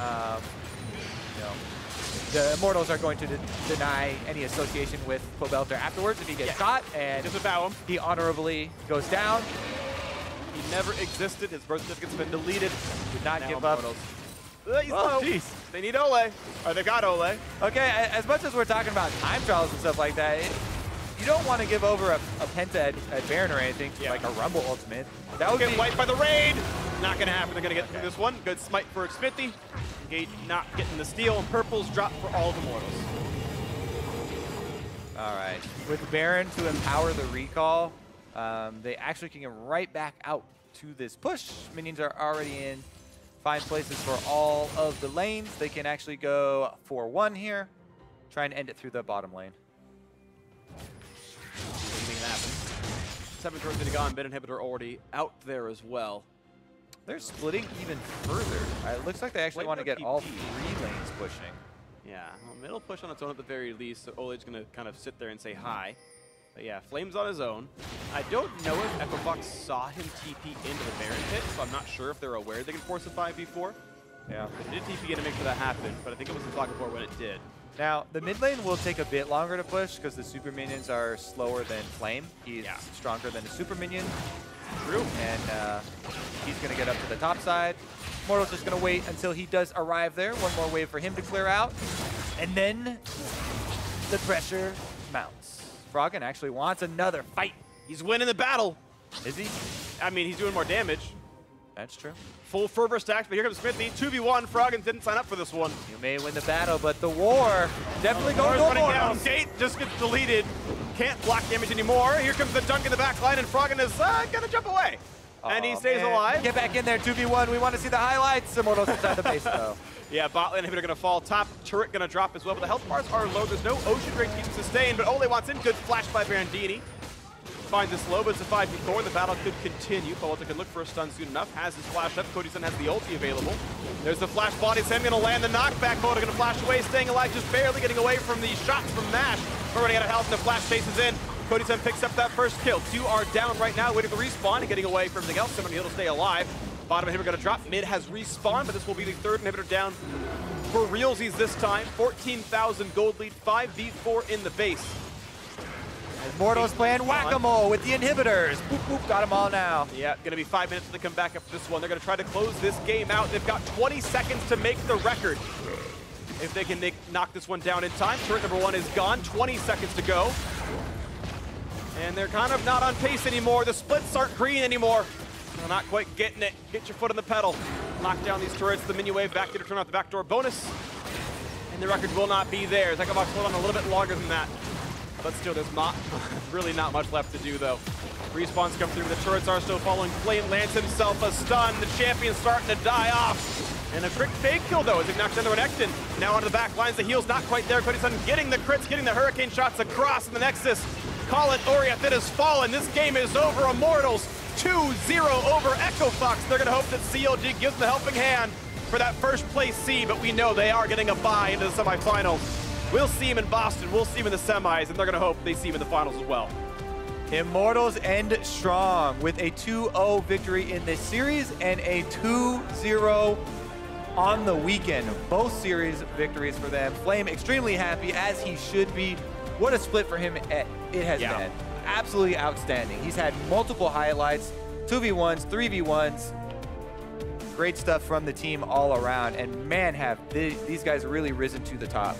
The Immortals are going to deny any association with Pobelter afterwards if he gets shot, and just avow him. He honorably goes down. He never existed. His birth certificate's been deleted. Did not give up. He's low. Jeez. They need Olleh. Or they got Olleh. Okay, as much as we're talking about time trials and stuff like that, you don't want to give over a penta at Baron or anything, like a Rumble ultimate. That would get wiped by the raid. Not going to happen. They're going to get through this one. Good smite for Xmithie. Engage not getting the steal, and purples drop for all of Immortals. All right. With Baron to empower the recall, they actually can get right back out to this push. Minions are already in. Find places for all of the lanes. They can actually go 4-1 here. Try and end it through the bottom lane. Anything can happen. 7 turrets already gone. Mid inhibitor already out there as well. They're splitting even further. It looks like they actually want to get all 3 lanes pushing. Yeah, well, middle push on its own at the very least. So Olleh's going to kind of sit there and say hi. But yeah, Flame's on his own. I don't know if Echo Fox saw him TP into the Baron pit, so I'm not sure if they're aware they can force a 5v4. Yeah. They did TP in to make sure that happened, but I think it was the Flock before when it did. Now, the mid lane will take a bit longer to push because the super minions are slower than Flame. He's stronger than the super minion. True. And he's going to get up to the top side. Immortal's just going to wait until he does arrive there. One more wave for him to clear out. And then the pressure mounts. Froggen actually wants another fight. He's winning the battle. Is he? I mean, he's doing more damage. That's true. Full fervor stacks, but here comes Xmithie. 2v1. Froggen didn't sign up for this one. You may win the battle, but the war definitely going to running down. Gate just gets deleted. Can't block damage anymore. Here comes the dunk in the back line, and Froggen is going to jump away. And he stays alive. Get back in there, 2v1. We want to see the highlights. Immortals inside the base, though. Yeah, bot lane inhibitor going to fall. Top turret going to drop as well, but the health bars are low. There's no Ocean Drake to keep sustained, but Olleh wants in. Good flash by Brandini. Finds this low, but it's a 5v4. The battle could continue. Pobelter can look for a stun soon enough. Has his flash up. Cody Sun has the ulti available. There's the flash body. Sam going to land the knockback. Pobelter going to flash away, staying alive, just barely getting away from the shots from Mash. We're running out of health. The flash chases in. Cody Sun picks up that first kill. 2 are down right now, waiting for respawn and getting away from everything else. Somebody will stay alive. Bottom inhibitor going to drop. Mid has respawned, but this will be the 3rd inhibitor down for realsies this time. 14,000 gold lead, 5v4 in the base. Immortals playing whack-a-mole with the inhibitors. Boop, boop, got them all now. Yeah, going to be 5 minutes to come back after this one. They're going to try to close this game out. They've got 20 seconds to make the record. If they can knock this one down in time. Turret number 1 is gone. 20 seconds to go. And they're kind of not on pace anymore. The splits aren't green anymore. They're not quite getting it. Get your foot on the pedal. Knock down these turrets. The minion wave back to turn off the backdoor bonus. And the record will not be theirs. Echo Fox hold on a little bit longer than that. But still, there's not really not much left to do, though. Respawns come through. The turrets are still following. Flame lands himself a stun. The champion's starting to die off. And a quick fake kill, though, as he knocks down the Renekton. Now onto the back lines. The heal's not quite there. Cody Sun getting the crits, getting the hurricane shots across in the Nexus. Call it Oriath, it has fallen. This game is over. Immortals 2-0 over Echo Fox. They're going to hope that CLG gives them the helping hand for that first place seed, but we know they are getting a bye into the semifinals. We'll see him in Boston, we'll see him in the semis, and they're going to hope they see him in the finals as well. Immortals end strong with a 2-0 victory in this series and a 2-0 on the weekend. Both series victories for them. Flame extremely happy, as he should be. What a split for him it has been. absolutely outstanding. He's had multiple highlights, 2v1s, 3v1s. Great stuff from the team all around, and man, have these guys really risen to the top.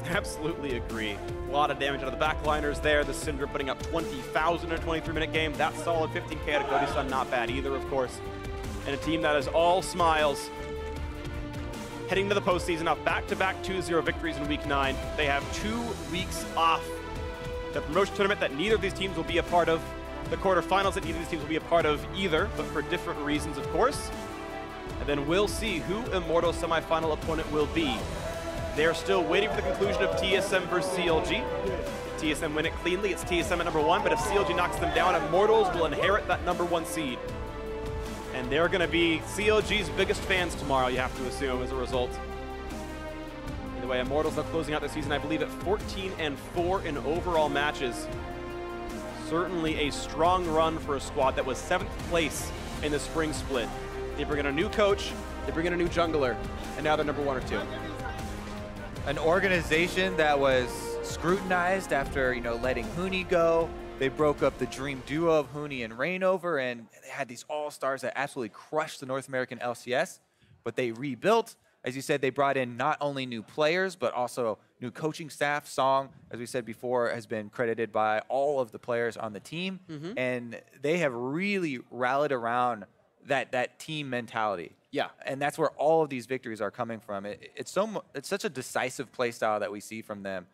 Absolutely agree. A lot of damage out of the backliners there. The Syndra putting up 20,000 in a 23-minute game. That's solid. 15K out of Cody Sun, not bad either, of course. And a team that is all smiles. Heading to the postseason off back-to-back 2-0 victories in Week 9. They have 2 weeks off. The promotion tournament that neither of these teams will be a part of. The quarterfinals that neither of these teams will be a part of either, but for different reasons, of course. And then we'll see who Immortal's semifinal opponent will be. They're still waiting for the conclusion of TSM versus CLG. If TSM win it cleanly, it's TSM at #1, but if CLG knocks them down, Immortals will inherit that #1 seed. And they're going to be CLG's biggest fans tomorrow, you have to assume, as a result. Either way, Immortals are closing out their season, I believe, at 14-4 in overall matches. Certainly a strong run for a squad that was 7th place in the spring split. They bring in a new coach, they bring in a new jungler, and now they're #1 or 2. An organization that was scrutinized after, letting Huni go. They broke up the dream duo of Huni and Reignover, and they had these all-stars that absolutely crushed the North American LCS, but they rebuilt. As you said, they brought in not only new players, but also new coaching staff. Song, as we said before, has been credited by all of the players on the team, and they have really rallied around that team mentality. Yeah. And that's where all of these victories are coming from. It's such a decisive play style that we see from them.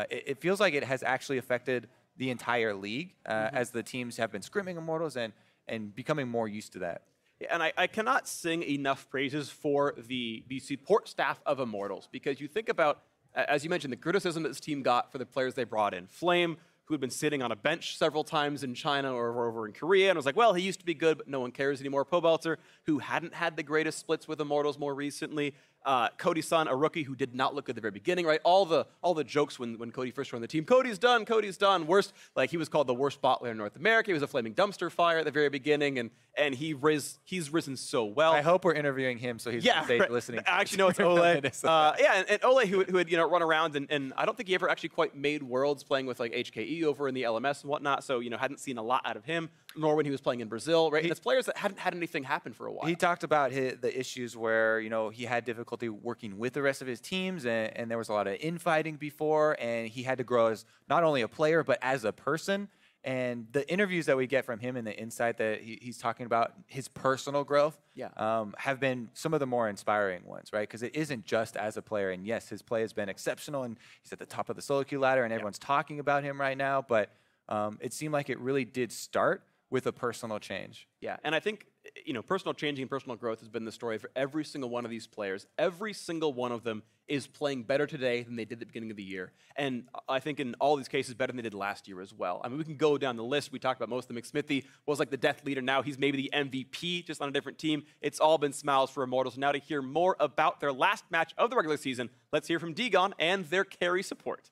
It feels like it has actually affected the entire league as the teams have been scrimming Immortals and becoming more used to that. Yeah, and I cannot sing enough praises for the support staff of Immortals, because you think about, as you mentioned, the criticism that this team got for the players they brought in. Flame, who had been sitting on a bench several times in China or over in Korea, and was like, well, he used to be good, but no one cares anymore. Pobelter, who hadn't had the greatest splits with Immortals more recently. Cody Sun, a rookie who did not look good at the very beginning, right? All the jokes when Cody first joined the team. Cody's done. Worst, like he was called the worst bot player in North America. He was a flaming dumpster fire at the very beginning, and he's risen so well. I hope we're interviewing him so he's right. listening. Actually, no, it's Olleh. And Olleh, who had run around, and I don't think he ever actually quite made Worlds playing with like HKE over in the LMS and whatnot. So hadn't seen a lot out of him, nor when he was playing in Brazil, right? And it's players that hadn't had anything happen for a while. He talked about the issues where he had difficulty working with the rest of his teams, and there was a lot of infighting before, and he had to grow as not only a player but as a person. And the interviews that we get from him and the insight that he's talking about his personal growth have been some of the more inspiring ones, right? Because it isn't just as a player. And yes, his play has been exceptional, and he's at the top of the solo queue ladder, and everyone's talking about him right now. But it seemed like it really did start with a personal change. Yeah, and I think personal changing and personal growth has been the story for every single one of these players. Every single one of them is playing better today than they did at the beginning of the year. And I think in all these cases, better than they did last year as well. I mean, we can go down the list. We talked about most of them. Xmithie was like the death leader. Now he's maybe the MVP, just on a different team. It's all been smiles for Immortals. Now to hear more about their last match of the regular season, let's hear from Digon and their carry support.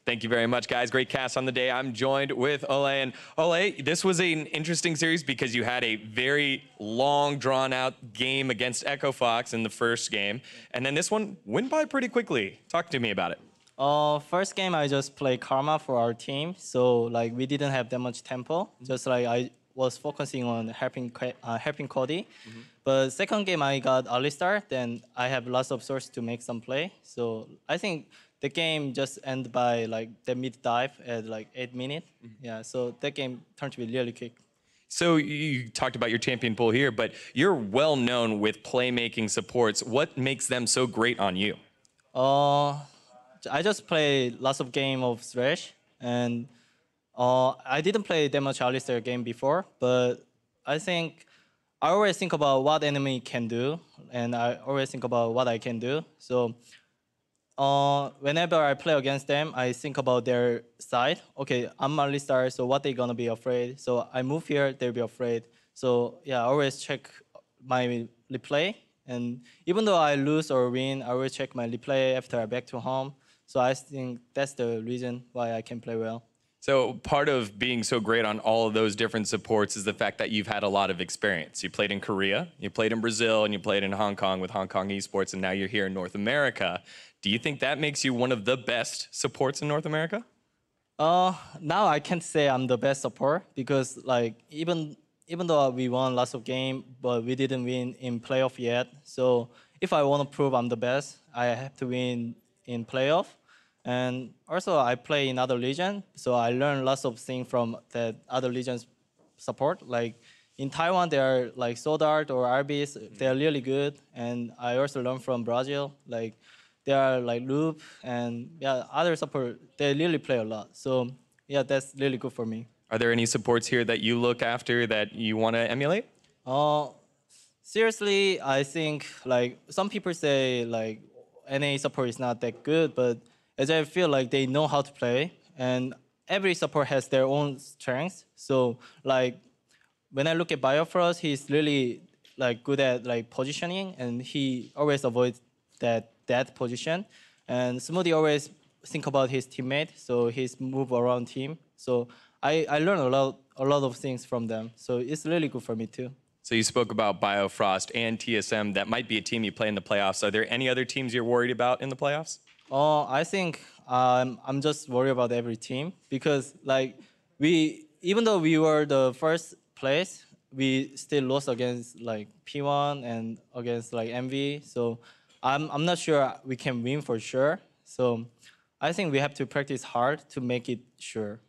Thank you very much, guys. Great cast on the day. I'm joined with Olleh. And Olleh, this was an interesting series because you had a very long, drawn-out game against Echo Fox in the first game. And then this one went by pretty quickly. Talk to me about it. First game, I just played Karma for our team. So, we didn't have that much tempo. Just I was focusing on helping Cody. But second game, I got Alistar. Then I have lots of sources to make some play. So I think the game just ended by the mid dive at 8 minutes. Yeah, so that game turned to be really quick. So you talked about your champion pool here, but you're well known with playmaking supports. What makes them so great on you? I just play lots of game of Thresh, and I didn't play that much Alistar game before, but I always think about what enemy can do, and I always think about what I can do. So whenever I play against them, I think about their side. Okay, I'm Alistar, so what they gonna be afraid? So I move here, they'll be afraid. So yeah, I always check my replay. And even though I lose or win, I always check my replay after I back to home. So I think that's the reason why I can play well. So part of being so great on all of those different supports is the fact that you've had a lot of experience. You played in Korea, you played in Brazil, and you played in Hong Kong with Hong Kong Esports, and now you're here in North America. Do you think that makes you one of the best supports in North America? Now I can't say I'm the best support because like even though we won lots of games, but we didn't win in playoff yet. So if I want to prove I'm the best, I have to win in playoff. And also I play in other legion, so I learn lots of things from that other legions support. Like in Taiwan, they are like Sword or RBs, they are really good. And I also learn from Brazil, like they are like Loop and yeah, other support, they really play a lot. So yeah, that's really good for me. Are there any supports here that you look after that you want to emulate? Seriously, I think like some people say like NA support is not that good, but as I feel like they know how to play, and every support has their own strengths. So like when I look at Biofrost, he's really like good at like positioning, and he always avoids that position. And Xmithie always think about his teammate, so his move around team. So I learn a lot of things from them. So it's really good for me too. So you spoke about Biofrost and TSM. That might be a team you play in the playoffs. Are there any other teams you're worried about in the playoffs? I think I'm just worried about every team because like even though we were the first place, we still lost against like P1 and against like MV. So I'm not sure we can win for sure. So I think we have to practice hard to make it sure.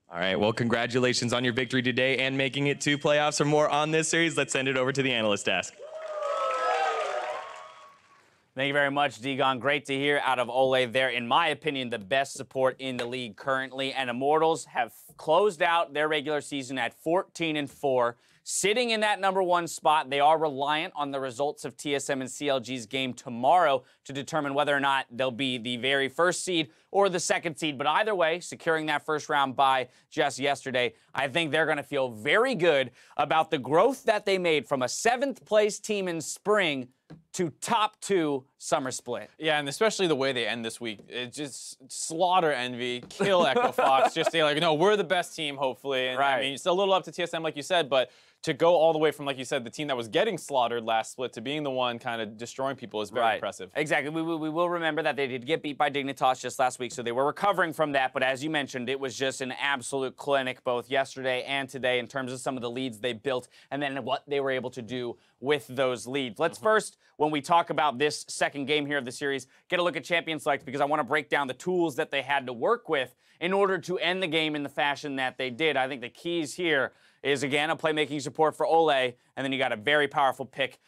All right, well, congratulations on your victory today and making it to playoffs. For more on this series, let's send it over to the analyst desk. Thank you very much, Digon. Great to hear out of Olleh. They're, in my opinion, the best support in the league currently. And Immortals have closed out their regular season at 14-4. Sitting in that #1 spot, they are reliant on the results of TSM and CLG's game tomorrow to determine whether or not they'll be the very first seed or the second seed. But either way, securing that first round bye just yesterday, I think they're going to feel very good about the growth that they made from a 7th place team in spring to top 2 summer split. Yeah, and especially the way they end this week. It just slaughter Envy, kill Echo Fox, just say like, no, we're the best team, hopefully. And right. I mean, it's a little up to TSM, like you said, but to go all the way from, like you said, the team that was getting slaughtered last split to being the one kind of destroying people is very impressive. Exactly. We will remember that they did get beat by Dignitas just last week, so they were recovering from that. But as you mentioned, it was just an absolute clinic both yesterday and today in terms of some of the leads they built and then what they were able to do with those leads. Let's first, when we talk about this second game here of the series, get a look at Champion Select because I want to break down the tools that they had to work with in order to end the game in the fashion that they did. I think the keys here is, again, a playmaking support for Olleh, and then you got a very powerful pick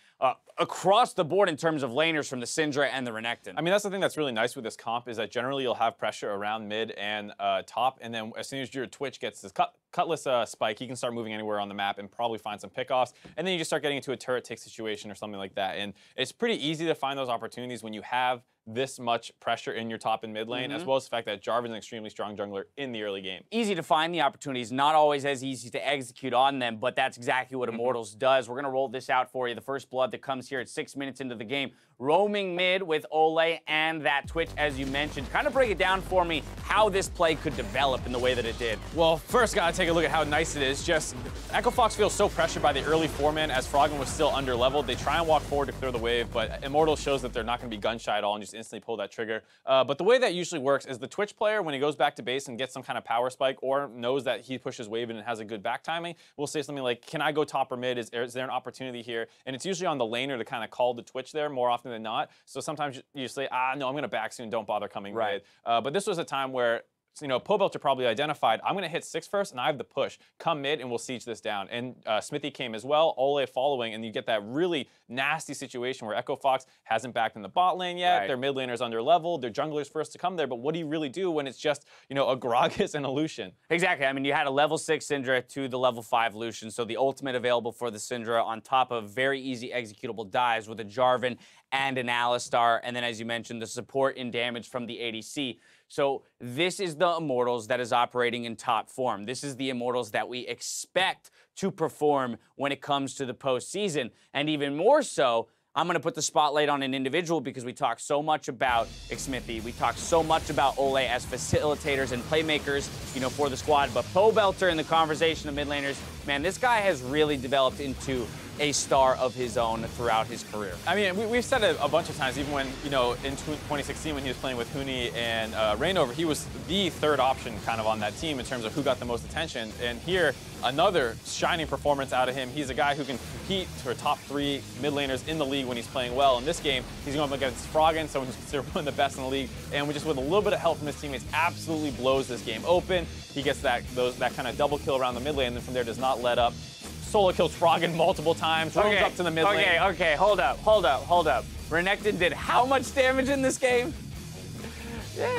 across the board in terms of laners from the Syndra and the Renekton. I mean, that's the thing that's really nice with this comp is that generally you'll have pressure around mid and top, and then as soon as your Twitch gets this Cutlass spike, he can start moving anywhere on the map and probably find some pickoffs, and then you just start getting into a turret take situation or something like that. And it's pretty easy to find those opportunities when you have this much pressure in your top and mid lane, as well as the fact that Jarvan's an extremely strong jungler in the early game. Easy to find the opportunities, not always as easy to execute on them, but that's exactly what Immortals does. We're going to roll this out for you. The first blood that comes here at 6 minutes into the game. Roaming mid with Olleh and that Twitch, as you mentioned. Kind of break it down for me how this play could develop in the way that it did. Well, first gotta take a look at how nice it is. Just Echo Fox feels so pressured by the early 4-man as Froggen was still under leveled. They try and walk forward to clear the wave, but Immortal shows that they're not gonna be gun shy at all and just instantly pull that trigger. But the way that usually works is the Twitch player, when he goes back to base and gets some kind of power spike or knows that he pushes wave and has a good back timing, will say something like, can I go top or mid? Is there an opportunity here? And it's usually on the laner to kind of call the Twitch there more often than not. So sometimes you say, no, I'm going to back soon, don't bother coming mid. But this was a time where, you know, Pobelter probably identified, I'm going to hit 6 first, and I have the push. Come mid, and we'll siege this down. And Xmithie came as well, Olleh following, and you get that really nasty situation where Echo Fox hasn't backed in the bot lane yet. Their mid laner's under leveled. Their jungler's first to come there. But what do you really do when it's just, you know, a Gragas and a Lucian? Exactly. I mean, you had a level 6 Syndra to the level 5 Lucian, so the ultimate available for the Syndra on top of very easy executable dives with a Jarvan and an Alistar, and then, as you mentioned, the support in damage from the ADC. So this is the Immortals that is operating in top form. This is the Immortals that we expect to perform when it comes to the postseason. And even more so, I'm going to put the spotlight on an individual because we talk so much about Xmithie. We talk so much about Olleh as facilitators and playmakers, you know, for the squad. But Pobelter in the conversation of mid laners man, this guy has really developed into a star of his own throughout his career. I mean, we've said it a bunch of times, even when, you know, in 2016 when he was playing with Huni and Reignover, he was the third option kind of on that team in terms of who got the most attention. And here, another shining performance out of him. He's a guy who can compete for top 3 mid laners in the league when he's playing well. In this game, he's going up against Froggen, someone who's considered one of the best in the league. And with a little bit of help from his teammates, absolutely blows this game open. He gets that kind of double kill around the mid lane, and then from there does not let up. Solo kills Froggen multiple times, rolls up to the mid lane. Okay, hold up. Renekton did how much damage in this game?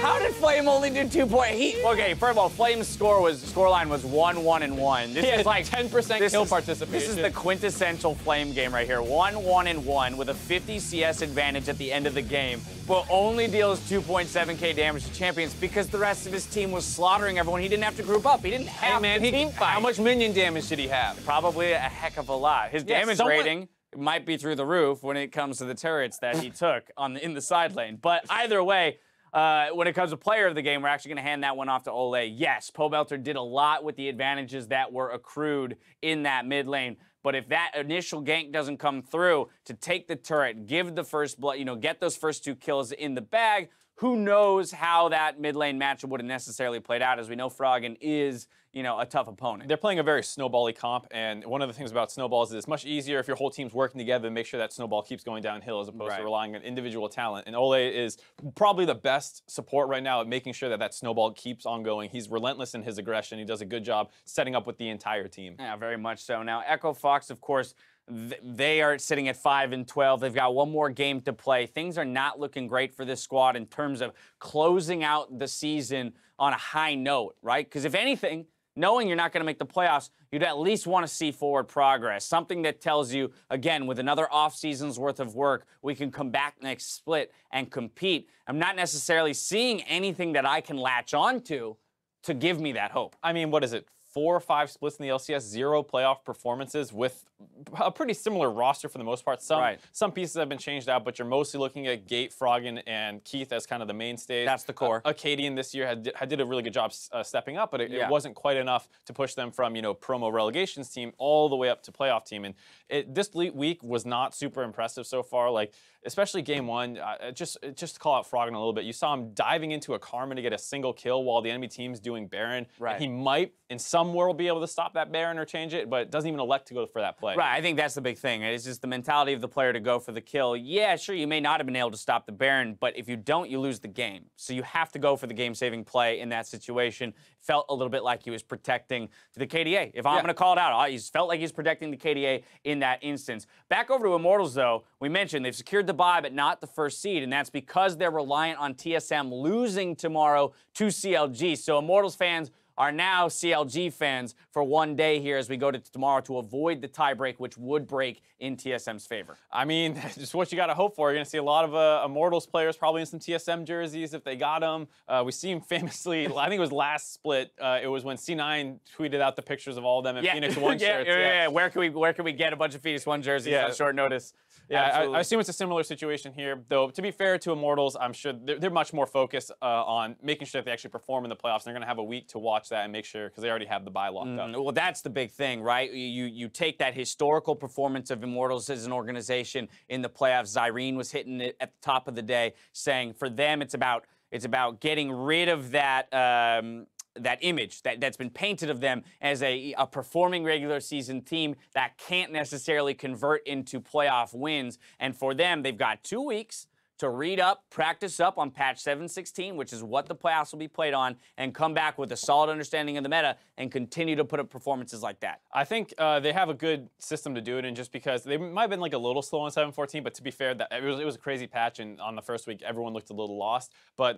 How did Flame only do 2 points? Okay, first of all, Flame's scoreline was 1-1-1. This is like 10% kill participation. This is the quintessential Flame game right here. 1-1-1 with a 50 CS advantage at the end of the game, but only deals 2.7k damage to champions because the rest of his team was slaughtering everyone. He didn't have to group up. He didn't have to team fight. How much minion damage did he have? Probably a heck of a lot. His damage rating might be through the roof when it comes to the turrets that he took in the side lane. But either way, when it comes to player of the game, we're actually going to hand that one off to Olleh. Yes, Pobelter did a lot with the advantages that were accrued in that mid lane. But if that initial gank doesn't come through to take the turret, give the first blood, get those first 2 kills in the bag, who knows how that mid lane matchup would have necessarily played out. As we know, Froggen is, a tough opponent. They're playing a very snowbally comp, and one of the things about snowballs is it's much easier if your whole team's working together to make sure that snowball keeps going downhill as opposed to relying on individual talent. And Olleh is probably the best support right now at making sure that snowball keeps on going. He's relentless in his aggression. He does a good job setting up with the entire team. Yeah, very much so. Now, Echo Fox, of course, they are sitting at 5-12. They've got one more game to play. Things are not looking great for this squad in terms of closing out the season on a high note, right? Because if anything, knowing you're not going to make the playoffs, you'd at least want to see forward progress. Something that tells you, again, with another off-season's worth of work, we can come back next split and compete. I'm not necessarily seeing anything that I can latch onto to give me that hope. I mean, what is it? 4 or 5 splits in the LCS, 0 playoff performances with a pretty similar roster for the most part. Some pieces have been changed out, but you're mostly looking at Gate, Froggen, and Keith as kind of the mainstays. That's the core. Akaadian this year did a really good job stepping up, but it wasn't quite enough to push them from, promo relegations team all the way up to playoff team. And this week was not super impressive so far. Like, especially game 1, just to call out Froggen a little bit, you saw him diving into a Karma to get a single kill while the enemy team's doing Baron. Right. And he might, in some world, be able to stop that Baron or change it, but doesn't even elect to go for that play. Right, I think that's the big thing. It's just the mentality of the player to go for the kill. Yeah, sure, you may not have been able to stop the Baron, but if you don't, you lose the game. So you have to go for the game-saving play in that situation. Felt a little bit like he was protecting the KDA. If I'm going to call it out, he felt like he's protecting the KDA in that instance. Back over to Immortals, though, we mentioned they've secured the bye, but not the first seed, and that's because they're reliant on TSM losing tomorrow to CLG. So Immortals fans are now CLG fans for one day here as we go to tomorrow to avoid the tiebreak, which would break in TSM's favor. I mean, that's just what you got to hope for. You're going to see a lot of Immortals players probably in some TSM jerseys if they got them. We see him famously, I think it was last split, it was when C9 tweeted out the pictures of all of them in Phoenix 1 shirts. Yeah. Where can we get a bunch of Phoenix 1 jerseys on short notice? Yeah, I assume it's a similar situation here. Though, to be fair to Immortals, I'm sure they're much more focused on making sure that they actually perform in the playoffs. They're going to have a week to watch that and make sure, because they already have the bye locked up. Well, that's the big thing, right? You take that historical performance of Immortals as an organization in the playoffs. Zyrene was hitting it at the top of the day, saying for them it's about getting rid of that that image that's been painted of them as a performing regular season team that can't necessarily convert into playoff wins. And for them, they've got 2 weeks to read up, practice up on patch 7.16, which is what the playoffs will be played on, and come back with a solid understanding of the meta and continue to put up performances like that. I think they have a good system to do it in, just because they might have been like a little slow on 7.14, but to be fair, it was a crazy patch, and on the first week, everyone looked a little lost. But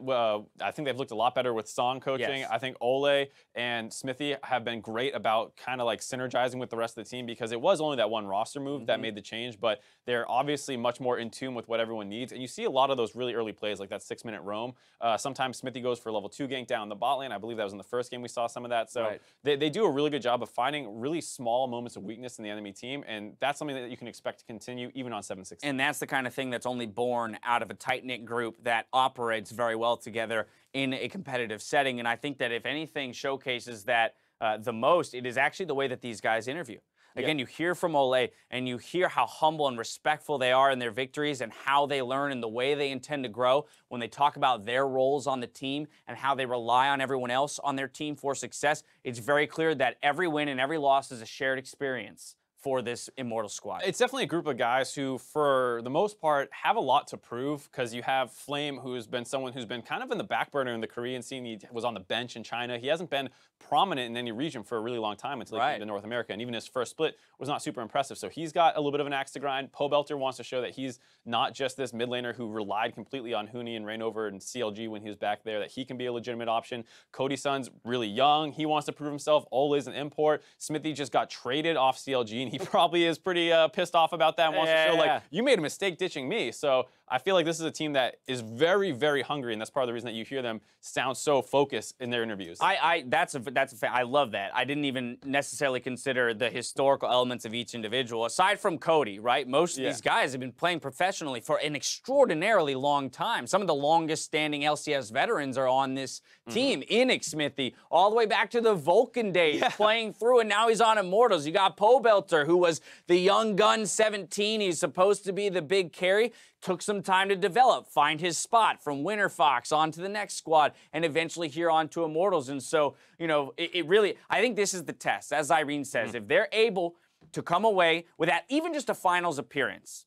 I think they've looked a lot better with Song coaching. Yes. I think Olleh and Xmithie have been great about kind of like synergizing with the rest of the team, because it was only that one roster move that made the change, but they're obviously much more in tune with what everyone needs. And you see a lot of those really early plays, like that 6-minute roam. Sometimes Xmithie goes for level 2 gank down the bot lane. I believe that was in the first game we saw some of that. So they do a really good job of finding really small moments of weakness in the enemy team, and that's something that you can expect to continue even on 7.16. And that's the kind of thing that's only born out of a tight-knit group that operates very well together in a competitive setting. And I think that if anything showcases that the most, it is actually the way that these guys interview. Again, you hear from Olleh, and you hear how humble and respectful they are in their victories and how they learn and the way they intend to grow when they talk about their roles on the team and how they rely on everyone else on their team for success. It's very clear that every win and every loss is a shared experience for this Immortal squad. It's definitely a group of guys who, for the most part, have a lot to prove, because you have Flame, who's been someone who's been kind of in the back burner in the Korean scene. He was on the bench in China. He hasn't been prominent in any region for a really long time until he came to North America, and even his first split was not super impressive. So he's got a little bit of an axe to grind. Pobelter wants to show that he's not just this mid laner who relied completely on Huni and Reignover and CLG when he was back there, that he can be a legitimate option. Cody Sun's really young. He wants to prove himself. Olleh's an import. Xmithie just got traded off CLG, and he probably is pretty pissed off about that and wants to show, like, you made a mistake ditching me. So I feel like this is a team that is very, very hungry, and that's part of the reason that you hear them sound so focused in their interviews. That's a fact. I love that. I didn't even necessarily consider the historical elements of each individual. Aside from Cody, right? Most of these guys have been playing professionally for an extraordinarily long time. Some of the longest standing LCS veterans are on this team in Xmithie, all the way back to the Vulcan days, playing through, and now he's on Immortals. You got Pobelter, who was the young gun 17. He's supposed to be the big carry. Took some time to develop, find his spot from Winter Fox onto the next squad, and eventually here onto Immortals. And so, you know, it really, I think this is the test. As Irene says, if they're able to come away with that, even just a finals appearance,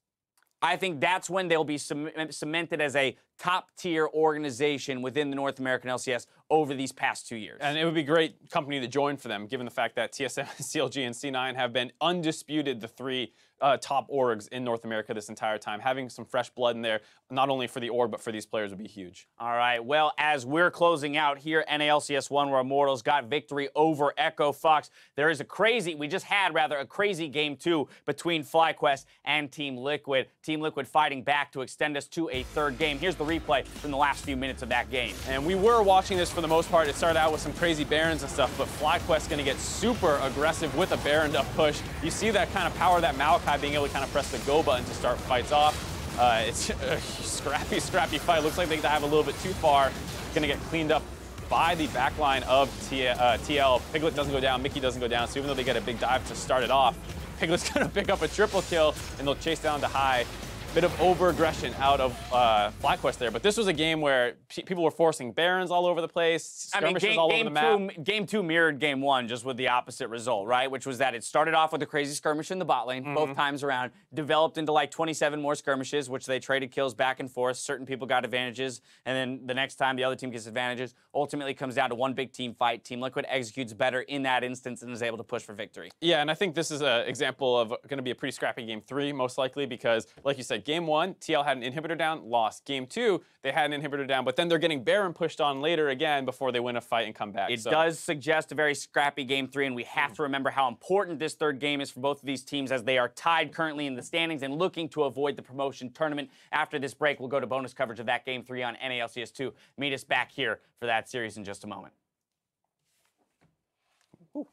I think that's when they'll be cemented as a top-tier organization within the North American LCS over these past 2 years. And it would be great company to join for them, given the fact that TSM, CLG, and C9 have been undisputed the three top orgs in North America this entire time. Having some fresh blood in there, not only for the org, but for these players, would be huge. All right, well, as we're closing out here, NALCS 1, where Immortals got victory over Echo Fox, there is a crazy game 2 between FlyQuest and Team Liquid. Team Liquid fighting back to extend us to a third game. Here's the replay from the last few minutes of that game. And we were watching this for the most part. It started out with some crazy Barons and stuff, but FlyQuest going to get super aggressive with a Baron up push. You see that kind of power, that Maokai being able to kind of press the go button to start fights off. It's a scrappy fight. Looks like they have a little bit too far. Going to get cleaned up by the backline of TL. Piglet doesn't go down, Mickey doesn't go down, so even though they get a big dive to start it off, Piglet's going to pick up a triple kill, and they'll chase down to high. Bit of over-aggression out of FlyQuest there, but this was a game where people were forcing Barons all over the place, skirmishes all over the map. Game 2 mirrored Game 1, just with the opposite result, right? Which was that it started off with a crazy skirmish in the bot lane, both times around, developed into like 27 more skirmishes, which they traded kills back and forth. Certain people got advantages, and then the next time the other team gets advantages. Ultimately comes down to one big team fight. Team Liquid executes better in that instance and is able to push for victory. Yeah, and I think this is an example of going to be a pretty scrappy Game 3, most likely, because, like you said, Game 1, TL had an inhibitor down, lost. Game 2, they had an inhibitor down, but then they're getting Baron pushed on later again before they win a fight and come back. It does suggest a very scrappy Game 3, and we have to remember how important this third game is for both of these teams, as they are tied currently in the standings and looking to avoid the promotion tournament. After this break, we'll go to bonus coverage of that Game 3 on NALCS 2. Meet us back here for that series in just a moment. Ooh.